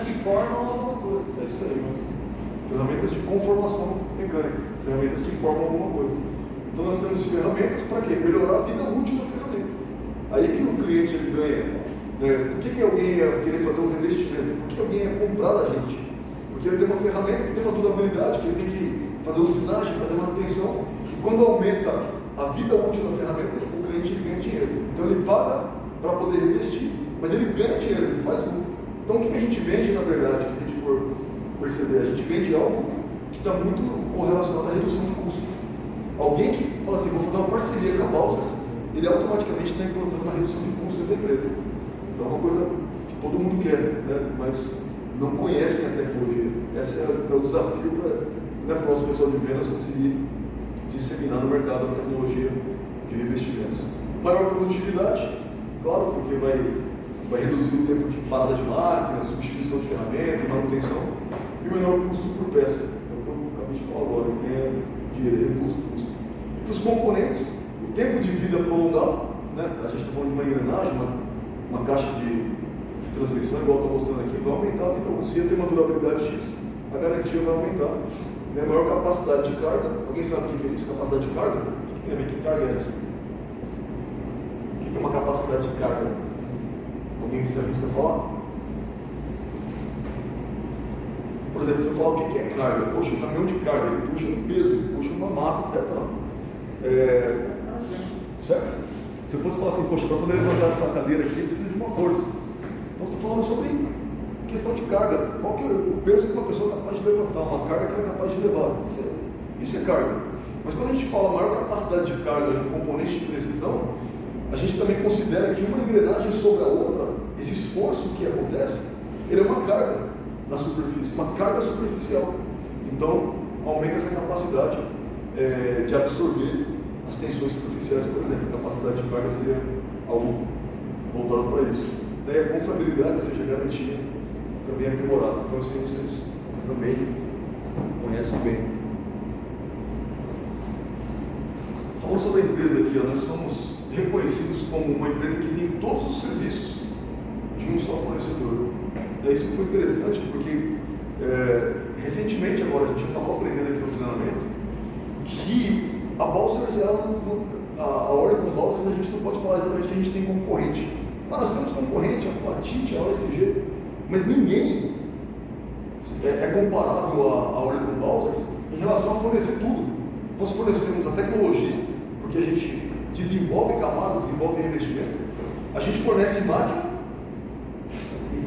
que formam alguma coisa. É isso aí, mas ferramentas de conformação mecânica, ferramentas que formam alguma coisa. Então nós temos ferramentas para quê? Melhorar a vida útil da ferramenta. Aí que o cliente ele ganha. Né? Por que alguém ia querer fazer um revestimento? Por que alguém ia comprar da gente? Porque ele tem uma ferramenta que tem uma durabilidade, que ele tem que fazer usinagem, fazer manutenção, e quando aumenta a vida útil da ferramenta, o cliente ele ganha dinheiro. Então ele paga para poder revestir, mas ele ganha dinheiro, ele faz lucro. Então o que a gente vende, na verdade, que a gente for perceber, a gente vende algo que está muito correlacionado à redução de custo. Alguém que fala assim, vou fazer uma parceria com a Balzers, ele automaticamente está implantando uma redução de custo da empresa. Então é uma coisa que todo mundo quer, né? Mas não conhecem a tecnologia. Esse é o desafio para o nosso pessoal de vendas conseguir disseminar no mercado a tecnologia de revestimentos. Maior produtividade, claro, porque vai reduzir o tempo de parada de máquina, substituição de ferramenta, manutenção, e o menor custo por peça. É o que eu acabei de falou agora, ganha dinheiro, recurso, custo. E para os componentes, o tempo de vida prolongado, né? A gente está falando de uma engrenagem, uma caixa de transmissão, igual estou mostrando aqui, vai aumentar a vida útil. Se ia ter uma durabilidade X, a garantia vai aumentar. Né? Maior capacidade de carga. Alguém sabe o que é isso? Capacidade de carga? O que tem a ver? Que carga é essa? O que é uma capacidade de carga? Alguém se arrisca a falar? Por exemplo, se eu falar o que é carga, poxa, um caminhão de carga, ele puxa um peso, ele puxa uma massa, certo? Certo? Se eu fosse falar assim, poxa, para poder levantar essa cadeira aqui, precisa de uma força. Então, estou falando sobre questão de carga. Qual que é o peso que uma pessoa é capaz de levantar, uma carga que ela é capaz de levar? Isso é carga. Mas quando a gente fala maior capacidade de carga em componente de precisão, a gente também considera que uma engrenagem sobre a outra, esse esforço que acontece, ele é uma carga na superfície, uma carga superficial. Então, aumenta essa capacidade de absorver as tensões superficiais, por exemplo. A capacidade de carga seria algo voltado para isso. Daí a confiabilidade, ou seja, a garantia, também é aprimorada. Então, isso aí vocês também conhecem bem. Falando sobre a empresa aqui, nós somos reconhecidos como uma empresa que tem todos os serviços de um só fornecedor. Isso foi interessante porque recentemente, agora, a gente estava aprendendo aqui no treinamento que a Balzers, a Oracle Balzers, a gente não pode falar exatamente que a gente tem concorrente. Mas nós temos concorrente, a TIT, a OSG, mas ninguém é comparável a Oracle Balzers em relação a fornecer tudo. Nós fornecemos a tecnologia, porque a gente desenvolve camadas, desenvolve revestimento, a gente fornece máquina,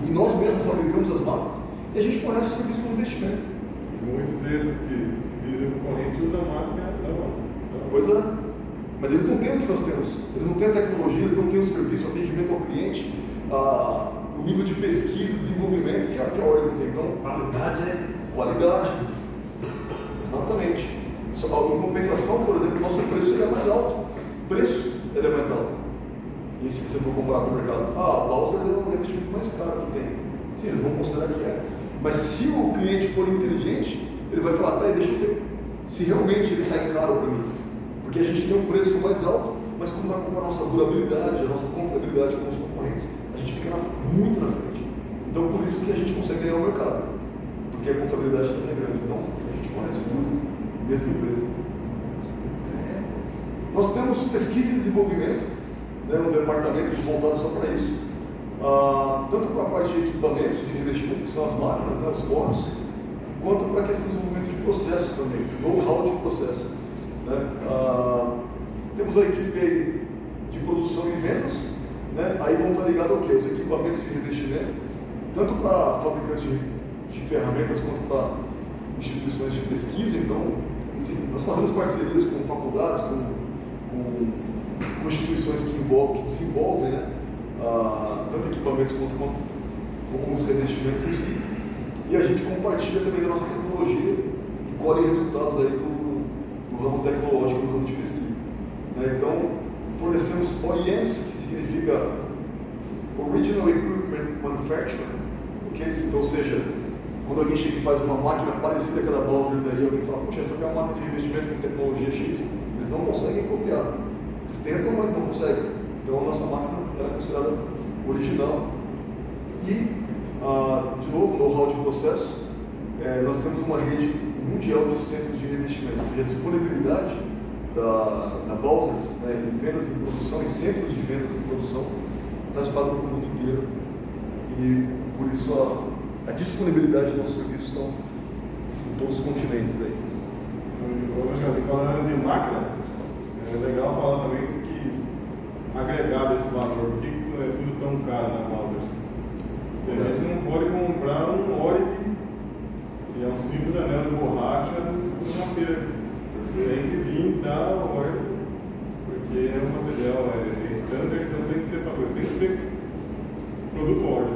e nós mesmos fabricamos as máquinas, e a gente fornece o serviço de investimento. E muitas empresas que se dizem concorrente usam máquina da nossa. Pois é, mas eles não têm o que nós temos, eles não têm a tecnologia, eles não têm o serviço, o atendimento ao cliente, o nível de pesquisa, desenvolvimento que a Oracle tem. Então, Qualidade, né? Qualidade, exatamente. Em compensação, por exemplo, o nosso preço ele é mais alto, o preço ele é mais alto. E se você for comparar com o mercado, o Balzers é um revestimento mais caro que tem. Sim, eles vão considerar que é. Mas se o cliente for inteligente, ele vai falar, peraí, deixa eu ver se realmente ele sai caro para mim. Porque a gente tem um preço mais alto, mas quando vai comparar a nossa durabilidade, a nossa confiabilidade com os concorrentes, a gente fica muito na frente. Então, por isso que a gente consegue ganhar o mercado. Porque a confiabilidade também é grande. Então, a gente fornece tudo, mesma empresa. Nós temos pesquisa e desenvolvimento, né, um departamento voltado só para isso, tanto para a parte de equipamentos, de revestimentos, que são as máquinas, né, os fornos, quanto para a questão de desenvolvimento de processos também, know-how de processo. Né? Temos a equipe aí de produção e vendas, né? Aí vão estar ligados ao quê? Os equipamentos de revestimento, tanto para fabricantes de ferramentas quanto para instituições de pesquisa. Então, nós fazemos parcerias com faculdades, com instituições que desenvolvem, né? Tanto equipamentos como os revestimentos em si. E a gente compartilha também da nossa tecnologia e colhe resultados aí do ramo tecnológico, do ramo de pesquisa. Né? Então, fornecemos OEMs, que significa Original Equipment Manufacturer, okay? Então, ou seja, quando alguém chega e faz uma máquina parecida com a da Balzers aí, alguém fala, poxa, essa aqui é uma máquina de revestimento com tecnologia X, eles não conseguem copiar. Eles tentam, mas não conseguem. Então, a nossa máquina ela é considerada original. E, de novo, know-how de processo, nós temos uma rede mundial de centros de revestimento, ou seja, a disponibilidade da Balzers, né, em vendas e produção, em centros de vendas e produção, está espalhada para o mundo inteiro. E, por isso, a disponibilidade dos nossos serviços estão em todos os continentes aí. Falando de máquina, é legal falar também que agregar esse valor, por que é tudo tão caro na Balzers? A gente não pode comprar um Oric, que é um simples anel de borracha, numa feira. Tem que vir da Oric, porque é um material standard, então tem que ser produto Oric.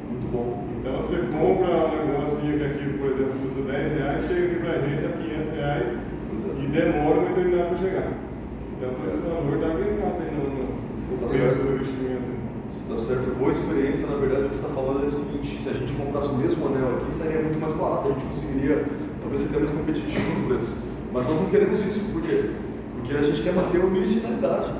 Muito bom. Então você compra um negocinho que aqui, por exemplo, custa R$10, chega aqui pra gente a R$500 e demora uma eternidade para chegar. Então esse valor está agregado aí no preço do investimento. Está certo. Boa experiência, na verdade, o que você está falando é o seguinte: se a gente comprasse o mesmo anel aqui, seria muito mais barato. A gente conseguiria talvez você tenha mais competitivo no preço. Mas nós não queremos isso, por quê? Porque a gente quer manter a originalidade.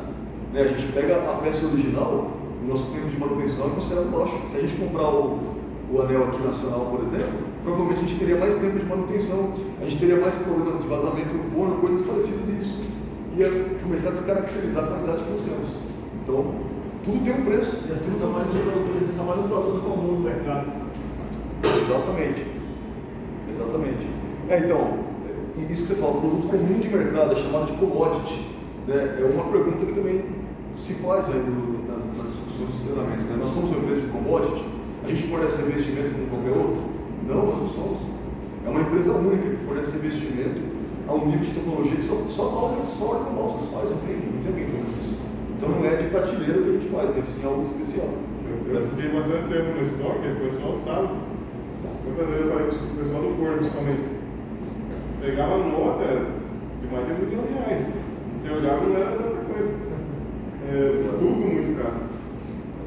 Né? A gente pega a peça original, o nosso tempo de manutenção é considerado baixo. Se a gente comprar o anel aqui nacional, por exemplo, provavelmente a gente teria mais tempo de manutenção, a gente teria mais problemas de vazamento no forno, coisas parecidas a isso. Ia começar a descaracterizar a qualidade que nós temos. Então, tudo tem um preço. E assim são mais um produto comum no mercado. Exatamente. Então, isso que você fala, produto comum de mercado, é chamado de commodity, né? É uma pergunta que também se faz aí nas discussões dos treinamentos. Né? Nós somos uma empresa de commodity, a gente fornece revestimento como qualquer outro? Não, nós não somos. É uma empresa única que fornece revestimento a um nível de tecnologia que só a Balsas faz, não tem alguém fazendo isso. Então não é de prateleira que a gente faz, mas sim algo especial. Eu fiquei bastante tempo no estoque, o pessoal sabe. Quantas vezes eu falei com o pessoal do forno, principalmente, pegava nota de mais de R$1 milhão. Você olhava, não era outra coisa. Tudo muito caro.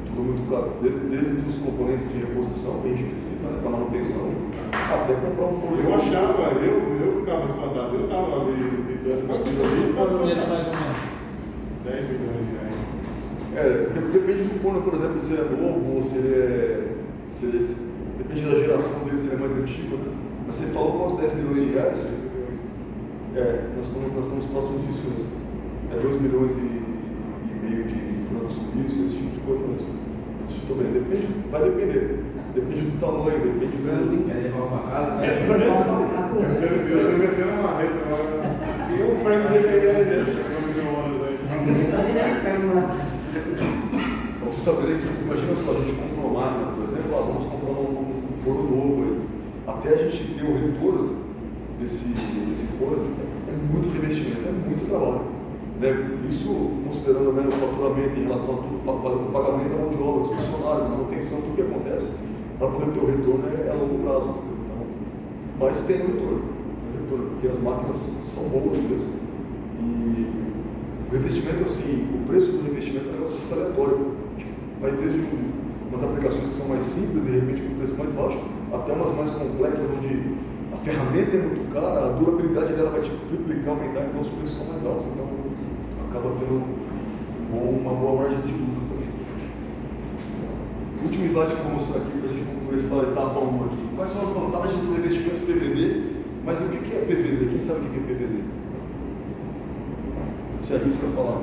Tudo muito caro. Desde os componentes de reposição que a gente precisa, né, para manutenção, até comprar um forno. Eu achava, eu ficava espantado. Eu estava lá lidando com aquilo ali. Quantos meses mais ou menos? R$10 milhões. Depende do forno, por exemplo, se ele é novo ou se ele é. Depende da geração dele, se ele é mais antigo, né? Mas você falou quantos R$10 milhões? Nós estamos próximos disso mesmo. É 2,5 milhões de francos suíços, esse tipo de coisa mesmo. Vai depender. Depende do tamanho, depende do. Quer levar uma casa? Você meteu uma reta agora. E o frango dependendo dele. Para vocês saberem que, imagina só, a gente compra uma máquina, por exemplo, vamos comprar um forno novo aí. Até a gente ter o retorno desse forno, é muito revestimento, é muito trabalho. Né? Isso considerando, né, o faturamento em relação a tudo, o pagamento da mão de obra, dos funcionários, a manutenção, tudo que acontece, para poder ter o retorno é a longo prazo. Então, mas tem o retorno, porque as máquinas são boas mesmo. E o revestimento, assim, o preço do revestimento é um negócio aleatório. Faz desde umas aplicações que são mais simples, de repente com preço mais baixo, até umas mais complexas, onde a ferramenta é muito cara, a durabilidade dela vai triplicar, aumentar, então os preços são mais altos. Então acaba tendo uma boa margem de lucro também. O último slide que eu vou mostrar aqui para a gente concluir essa etapa 1 aqui. Quais são as vantagens do revestimento PVD? Mas o que é PVD? Quem sabe o que é PVD? Se arrisca a falar.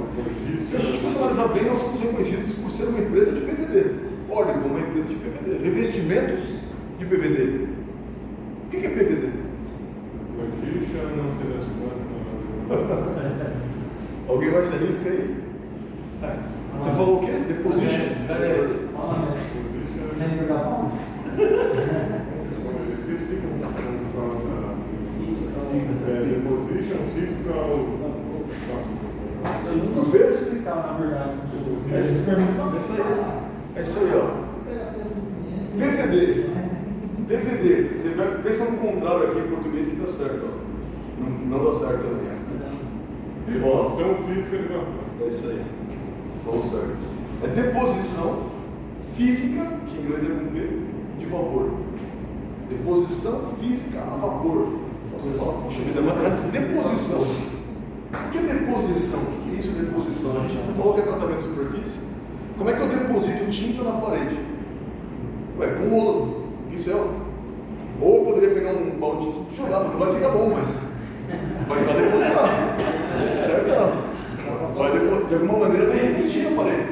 Se a gente fosse analisar bem, nós somos reconhecidos por ser uma empresa de PVD. Olha, como uma empresa de PVD. Revestimentos de PVD. O que é PVD? Não sei das quantas. Alguém mais se arrisca aí? Você falou o quê? Deposition? Lembra da pausa? Eu esqueci como fala assim. Deposition fiscal. Eu nunca sei explicar, na verdade. É isso aí, ó. PVD. Você vai pensar no contrário aqui em português que dá certo, ó. Não dá certo também. Deposição física de vapor. É isso aí. Você falou certo. É deposição física, que em inglês é com P, de vapor. Deposição física a vapor. Então você fala, poxa vida, mas é deposição. O que é deposição? O que é isso, deposição? A gente não falou que é tratamento de superfície? Como é que eu deposito tinta na parede? Ué, com rolo, pincel. Ou eu poderia pegar um balde e jogar, não vai ficar bom, mas vai depositar. Certo? Não. De alguma maneira vai revestir a parede.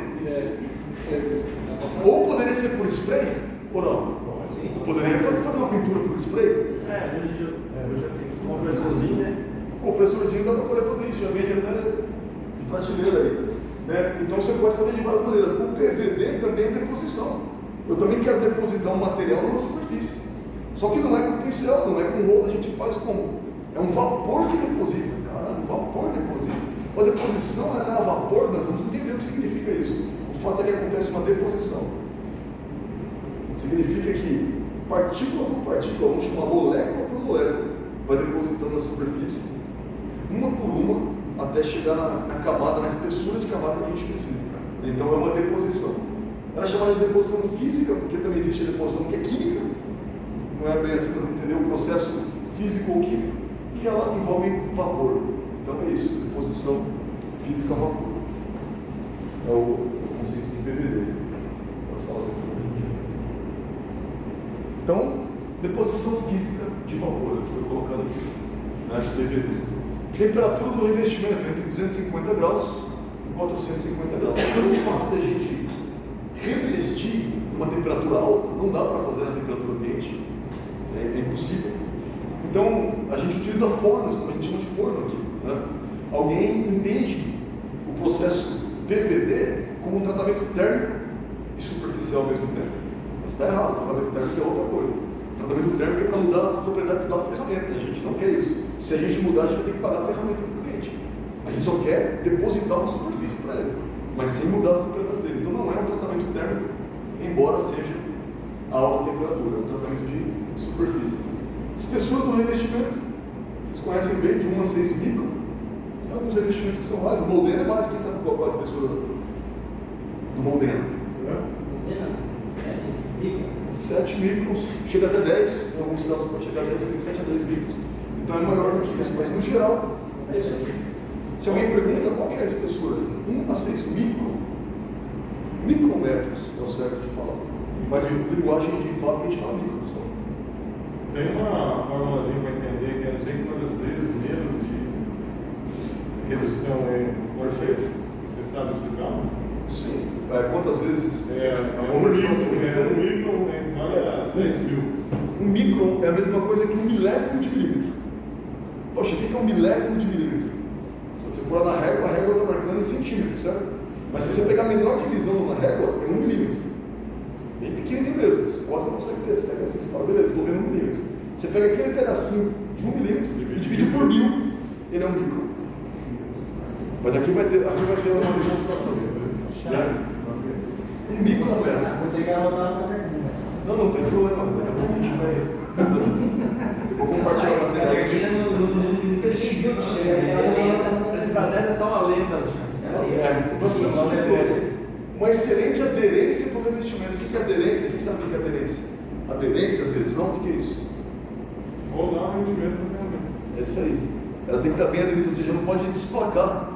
Ou poderia ser por spray, ou não? Poderia fazer uma pintura por spray? Hoje tem um compressorzinho, né? O compressorzinho dá para poder fazer isso, já vende até de prateleira aí. Né? Então você pode fazer de várias maneiras. O PVD também é deposição. Eu também quero depositar um material numa superfície. Só que não é com pincel, não é com rolo, a gente faz como? É um vapor que deposita. Caramba, um vapor deposita. A deposição é a vapor, nós vamos entender o que significa isso. O fato é que acontece uma deposição. Significa que partícula por partícula, vamos chamar molécula por molécula, vai depositando na superfície, uma por uma, até chegar na camada, na espessura de camada que a gente precisa. Então é uma deposição. Ela é chamada de deposição física, porque também existe a deposição que é química. Não é bem assim, não entendeu? O processo físico ou químico. E ela envolve vapor. Então é isso, deposição física a vapor. É o conceito de PVD. Então, deposição física de vapor, que foi colocado aqui, né, de PVD. Temperatura do revestimento entre 250 graus e 450 graus. Então, o fato de a gente revestir numa temperatura alta, não dá para fazer na temperatura ambiente, é impossível. Então, a gente utiliza fornos, como a gente chama de forno aqui. Né? Alguém entende o processo PVD como um tratamento térmico e superficial ao mesmo tempo. Mas está errado, o tratamento térmico é outra coisa. O tratamento térmico é para mudar as propriedades da ferramenta, a gente não quer isso. Se a gente mudar, a gente vai ter que pagar a ferramenta para o cliente. A gente só quer depositar uma superfície para ele, mas sem mudar as propriedades dele. Então não é um tratamento térmico, embora seja a alta temperatura, é um tratamento de superfície. Espessura do revestimento, vocês conhecem bem, de 1 a 6 micron. Tem alguns revestimentos que são mais, o Moldena é mais, quem sabe qual é a espessura do Moldena? 7 microns, chega até 10, em alguns casos pode chegar a 10, de 7 a 10 microns. Então é maior do que isso, mas no geral é isso aqui. Se alguém pergunta qual que é a espessura, 1 a 6 micrometros é o certo de falar. Mas em linguagem de fábrica a gente fala micro só. Tem uma formulazinha para entender que é não sei quantas vezes menos de redução perfeita. Você sabe explicar? Sim. Quantas vezes a conversão um micron vale a 10 mil. Um micron é a mesma coisa que um milésimo de milímetro. Poxa, o que é um milésimo de milímetro? Se você for lá na régua, a régua está marcando em centímetros, certo? Mas se você pegar a menor divisão na régua, é 1 milímetro. Bem pequenininho mesmo, você quase não consegue ver. Você pega assim, você fala, beleza, estou vendo 1 milímetro. Você pega aquele pedacinho de 1 milímetro e divide por 1000, ele é um micron. Mas aqui vai ter uma demonstração. Né? Um micrometro. Vou ter que anotar na pergunta. Não tem problema. Daqui a pouco a gente vai. Vou compartilhar a matéria. Esse caderno é só uma lenda, Alexandre. Nós temos que ter uma excelente aderência para o revestimento. O que é aderência? Quem sabe o que é aderência? Aderência, adesão, o que é isso? Ou dar um rendimento para a ferramenta. É isso aí. Ela tem que estar bem aderida, ou seja, não pode desplacar.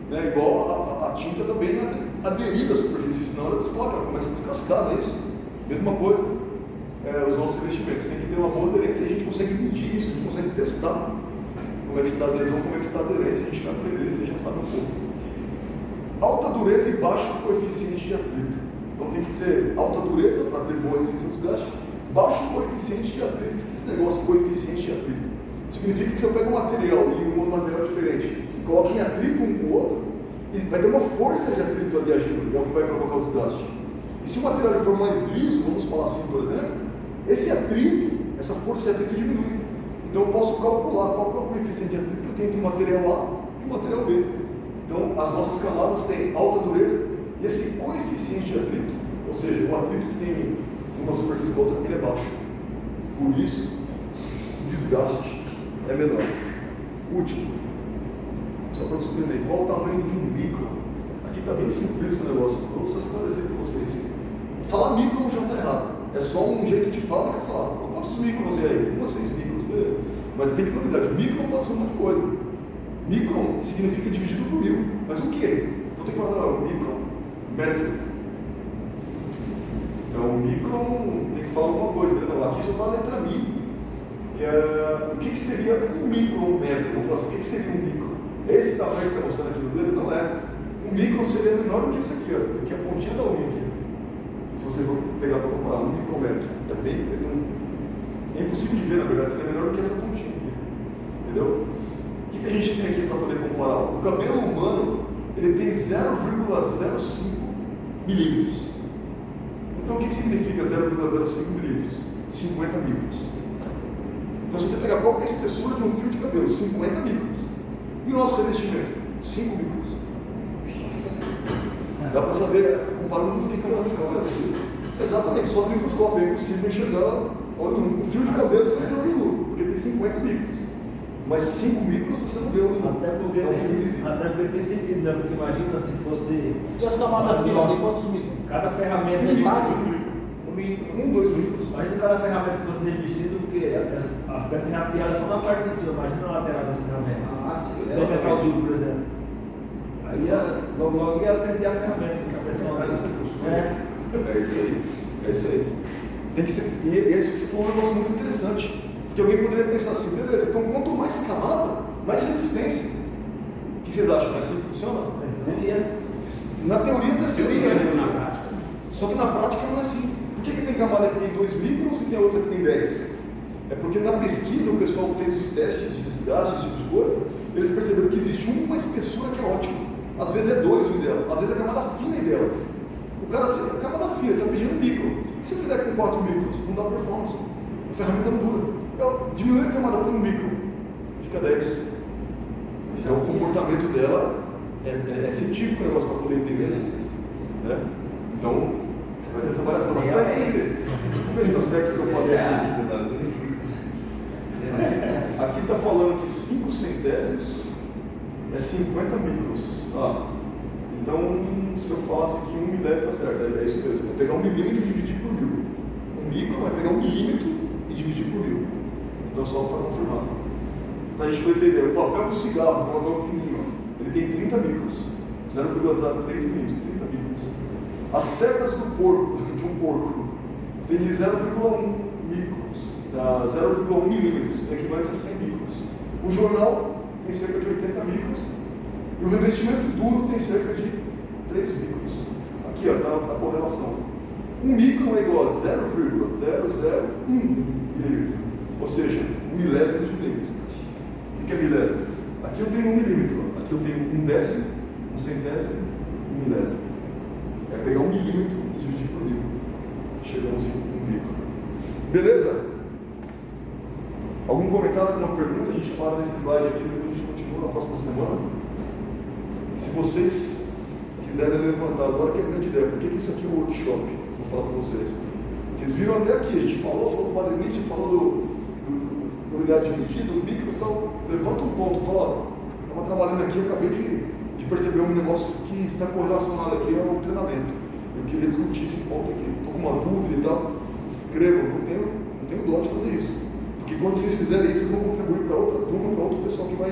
Né? Igual a tinta também aderida à superfície, senão ela desplaca, ela começa a descascar, não é isso? Mesma coisa, os nossos revestimentos tem que ter uma boa aderência, a gente consegue medir isso, a gente consegue testar como é que está a adesão, como é que está a aderência, a gente vai aprender, você já sabe um pouco. Alta dureza e baixo coeficiente de atrito. Então tem que ter alta dureza para ter boa resistência ao desgaste, baixo coeficiente de atrito. O que é esse negócio coeficiente de atrito? Significa que se eu pego um material e um outro material diferente e coloco em atrito um com o outro, e vai ter uma força de atrito ali agindo, é o que vai provocar o desgaste. E se o material for mais liso, vamos falar assim, por exemplo, esse atrito, essa força de atrito diminui. Então eu posso calcular qual é o coeficiente de atrito que eu tenho entre o material A e o material B. Então as nossas camadas têm alta dureza e esse coeficiente de atrito, ou seja, o atrito que tem de uma superfície para outra, ele é baixo. Por isso, o desgaste é menor. Último, só para vocês entenderem, qual o tamanho de um micron? Aqui está bem simples esse negócio, vou só esclarecer para vocês. Falar micron já está errado, é só um jeito de fábrica falar. Quantos microns é aí? 1 a 6 microns, beleza. Mas tem que ter cuidado, micron pode ser um monte de coisa. Micron significa dividido por 1000, mas o que? Então tem que falar, não, micron, metro. Então micron tem que falar alguma coisa, não, aqui só está a letra mi. O que seria um micrometro? Vamos falar assim, o que seria um micron? Esse tamanho que está mostrando aqui no dedo não é. Um micron seria menor do que esse aqui, ó, que é a pontinha da unha aqui. Se você for pegar para comparar um micrometro, é impossível de ver, na verdade, seria menor do que essa pontinha aqui. Entendeu? O que a gente tem aqui para poder comparar? O cabelo humano, ele tem 0,05 milímetros. Então o que significa 0,05 milímetros? 50 microns. Então se você pegar qual é a espessura de um fio de cabelo, 50 microns. E o nosso revestimento? 5 microns. Dá para saber, comparando com o fio de cabelo. Exatamente, só no microscópio é impossível enxergar um fio de cabelo sem ver olho nu, porque tem 50 microns. Mas 5 microns você não vê olho nu. Até porque tem sentido, né? Porque imagina se fosse. E as camadas finas de quantos microns? Cada ferramenta Metade? 1, 2 micros. Imagina cada ferramenta que você revestido, porque a peça é afiada só na parte de cima, imagina a lateral das ferramentas. Sem metal duro, por exemplo. Aí logo ia perder a ferramenta, porque a pressão vai ser É isso aí. É isso aí. Tem que ser. E esse foi um negócio muito interessante. Porque alguém poderia pensar assim, beleza, então quanto mais camada, mais resistência. O que vocês acham? É assim que funciona? Seria. Na teoria até seria. Na prática. Só que na prática não é assim. Por que tem camada que tem 2 microns e tem outra que tem 10? É porque na pesquisa o pessoal fez os testes de desgaste, esse tipo de coisa, eles perceberam que existe uma espessura que é ótima. Às vezes é 2 o ideal, às vezes a camada fina é ideal. O cara, a camada fina está pedindo micro. E se eu fizer com 4 micros? Não dá performance. A ferramenta não dura. Eu diminuo a camada por 1 micro, fica 10. Então o comportamento dela é científico o negócio para poder entender. Né? Então, vai ter essa variação. Mas vai entender. Vamos ver se está certo o que eu falei aqui. Aqui está falando que 5 centésimos é 50 micros. Então, se eu falasse que 1 milésimo está certo, é isso mesmo. É pegar 1 milímetro e dividir por 1000. 1 micro é pegar 1 milímetro e dividir por 1000. Então, só para confirmar. Para a gente poder entender, o papel do cigarro, que é um papel fininho, ele tem 30 micros. 0,03 milímetros, 30 micros. As cerdas do porco, de um porco, tem de 0,1 micros, 0,1 milímetros, equivalente a 100 micros. O jornal tem cerca de 80 micros. E o revestimento duro tem cerca de 3 micros. Aqui está a correlação. 1 micron é igual a 0,001 milímetro. Ou seja, 1 milésimo de milímetro. O que é milésimo? Aqui eu tenho 1 milímetro. Aqui eu tenho 1 décimo, 1 centésimo, 1 milésimo. É pegar 1 milímetro e dividir por 1000. Chegamos em 1 micro. Beleza? Algum comentário, alguma pergunta? A gente para nesse slide aqui, depois a gente continua na próxima semana. Se vocês quiserem levantar agora, que é a grande ideia, por que isso aqui é um workshop? Vou falar para vocês. Vocês viram até aqui, a gente falou do Badenite, falou do unidade de medida, do micro e tal. Levanta um ponto, fala, estava trabalhando aqui, acabei de perceber um negócio que está correlacionado aqui ao treinamento. Eu queria discutir esse ponto aqui. Estou com uma dúvida e tal. Escrevam, não tenho dó de fazer isso. Porque quando vocês fizerem isso, vocês vão contribuir para outra turma, para outro pessoal que vai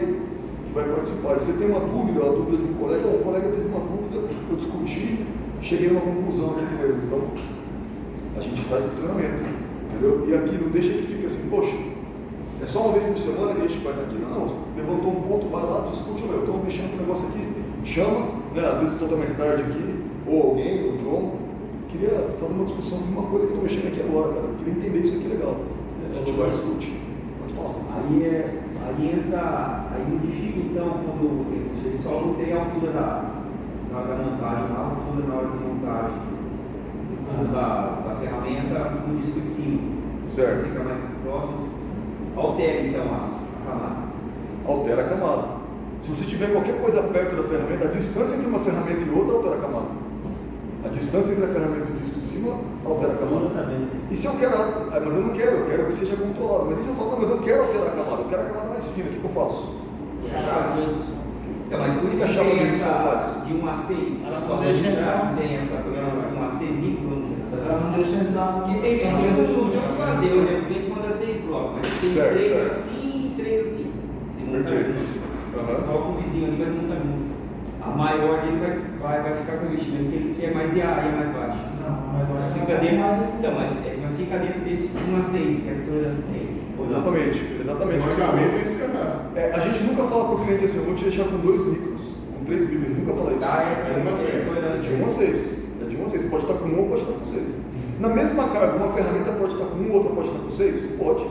participar. Se você tem uma dúvida, a dúvida de um colega, o colega teve uma dúvida, eu discuti, cheguei a uma conclusão aqui com ele. Então, a gente faz o treinamento, entendeu? E aqui não deixa que fique assim, poxa, é só uma vez por semana que a gente vai estar aqui. Não, levantou um ponto, vai lá, discute, eu estou mexendo com o negócio aqui, chama, né? Às vezes eu estou mais tarde aqui, ou alguém, ou o John, queria fazer uma discussão de uma coisa que eu estou mexendo aqui agora, cara, eu queria entender isso aqui legal. A gente vai discutir. Pode falar. Aí modifica então quando eles só não tem a altura da montagem, a altura na hora de montagem da ferramenta no disco de cima. Certo. Fica mais próximo. Altera então a camada. Altera a camada. Se você tiver qualquer coisa perto da ferramenta, a distância entre uma ferramenta e outra altera a camada. A distância entre a ferramenta e o disco de cima altera a camada. E se eu quero, mas eu não quero, eu quero que seja controlado. Mas e se eu falo, mas eu quero alterar a camada, eu quero a camada mais fina, o que eu faço? Então, mas por isso que tem essa de 1 a 6. Ela não deixa entrar. Tem essa tolerância de 1 a 6 microns. Ela não deixa entrar. Que tem que fazer, por exemplo, o cliente manda 6 blocos, mas tem 3 assim e 3 assim. Perfeito. Você coloca um vizinho ali, vai montar junto. A maior dele vai ficar com o investimento, porque ele quer mais IA, é mais baixo. Não, fica dentro, então, mas fica dentro desse 1 a 6, que essa tolerância tem. Exatamente. A gente nunca fala para o cliente assim, eu vou te deixar com 2 micros, com 3 micros, a gente nunca fala isso. É 1 a 6. De 1 a 6. É de 1 a 6. Pode estar com 1 ou pode estar com 6. Na mesma carga, uma ferramenta pode estar com 1, outra pode estar com 6? Pode.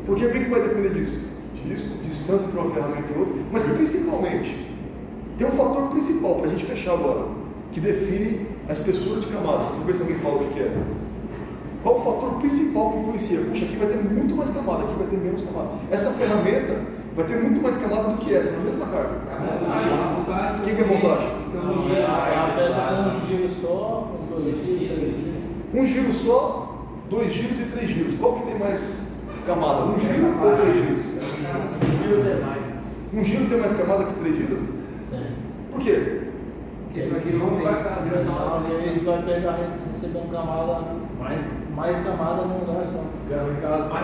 Porque o que vai depender disso? Distância entre uma ferramenta e outra. Mas principalmente, tem um fator principal para a gente fechar agora, que define a espessura de camada. Vamos ver se alguém fala o que é. Qual o fator principal que influencia? Puxa, aqui vai ter muito mais camada, aqui vai ter menos camada. Essa ferramenta vai ter muito mais camada do que essa, na mesma carga. O que é montagem? A peça com um giro só, com 2 giros, 3 giros. Um giro só, 2 giros e 3 giros. Qual que tem mais camada? Um giro ou 3 giros? Um giro tem mais. Um giro tem mais camada que 3 giros? Sim. Por quê? Porque aqui não vai estar direcionado, às vezes vai pegar recebendo camada, mais camada num lugar só.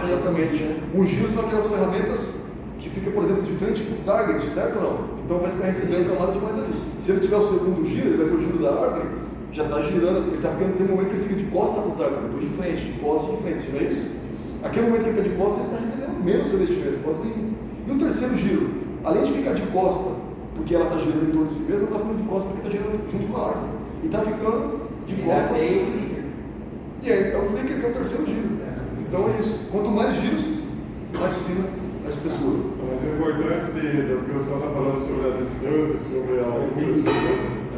Exatamente. Os giros são aquelas ferramentas que ficam, por exemplo, de frente para o target, certo ou não? Então vai ficar recebendo camada demais ali. Se ele tiver o segundo giro, ele vai ter o giro da árvore, já está girando, ele está ficando, tem um momento que ele fica de costa para o target, depois de frente, de costa, de frente, não é isso? Aquele momento que ele está de costa, ele está recebendo menos revestimento, quase nenhum. E o terceiro giro, além de ficar de costa, porque ela está girando em torno de si mesma, ela está ficando de costa porque está girando junto com a árvore. E está ficando de costa. E aí é o flicker que é o terceiro giro. Então é isso. Quanto mais giros, mais fina a espessura. Mas o importante do que o senhor está falando sobre a distância, sobre a altura,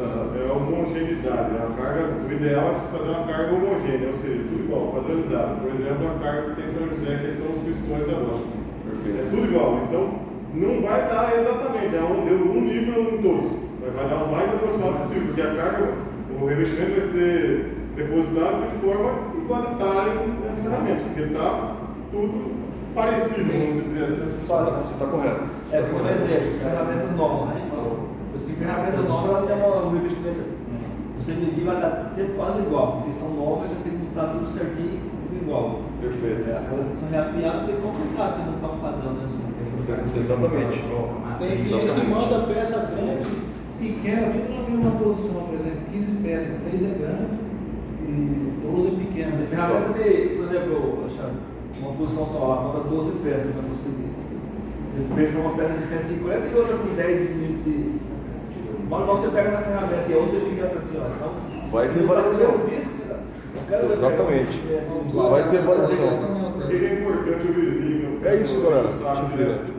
é a homogeneidade. A carga, o ideal é você fazer uma carga homogênea, ou seja, tudo igual, padronizado. Por exemplo, a carga que tem São José, que são os pistões da rocha. Perfeito. É tudo igual. Então, não vai dar exatamente, deu um nível em todos. Vai dar o mais aproximado possível, porque a carga, o revestimento vai ser depositado de forma igualitária nas ferramentas, porque está tudo parecido, vamos dizer assim. Você está correto. Por exemplo, ferramentas novas, né? Porque ferramenta nova ela tem um revestimento. Você medir vai dar sempre quase igual, porque são novas, você tem que botar tudo certinho igual. Perfeito. Aquelas que são reafiadas tem como complicado, você não está um padrão, né? Exatamente. Tem cliente que manda peça grande, pequena, tudo na mesma posição, por exemplo, 15 peças, 3 é grande e 12 é pequena. A ferramenta tem, por exemplo, uma posição só, ela manda 12 peças para você ver. Você fechou uma peça de 150 e outra com 10 milímetros de. Mas você pega na ferramenta e a outra gigante assim, ó. Então, vai ter variação. Exatamente. Vai ter variação. Por que é importante o vizinho? É isso, galera. Deixa eu virar.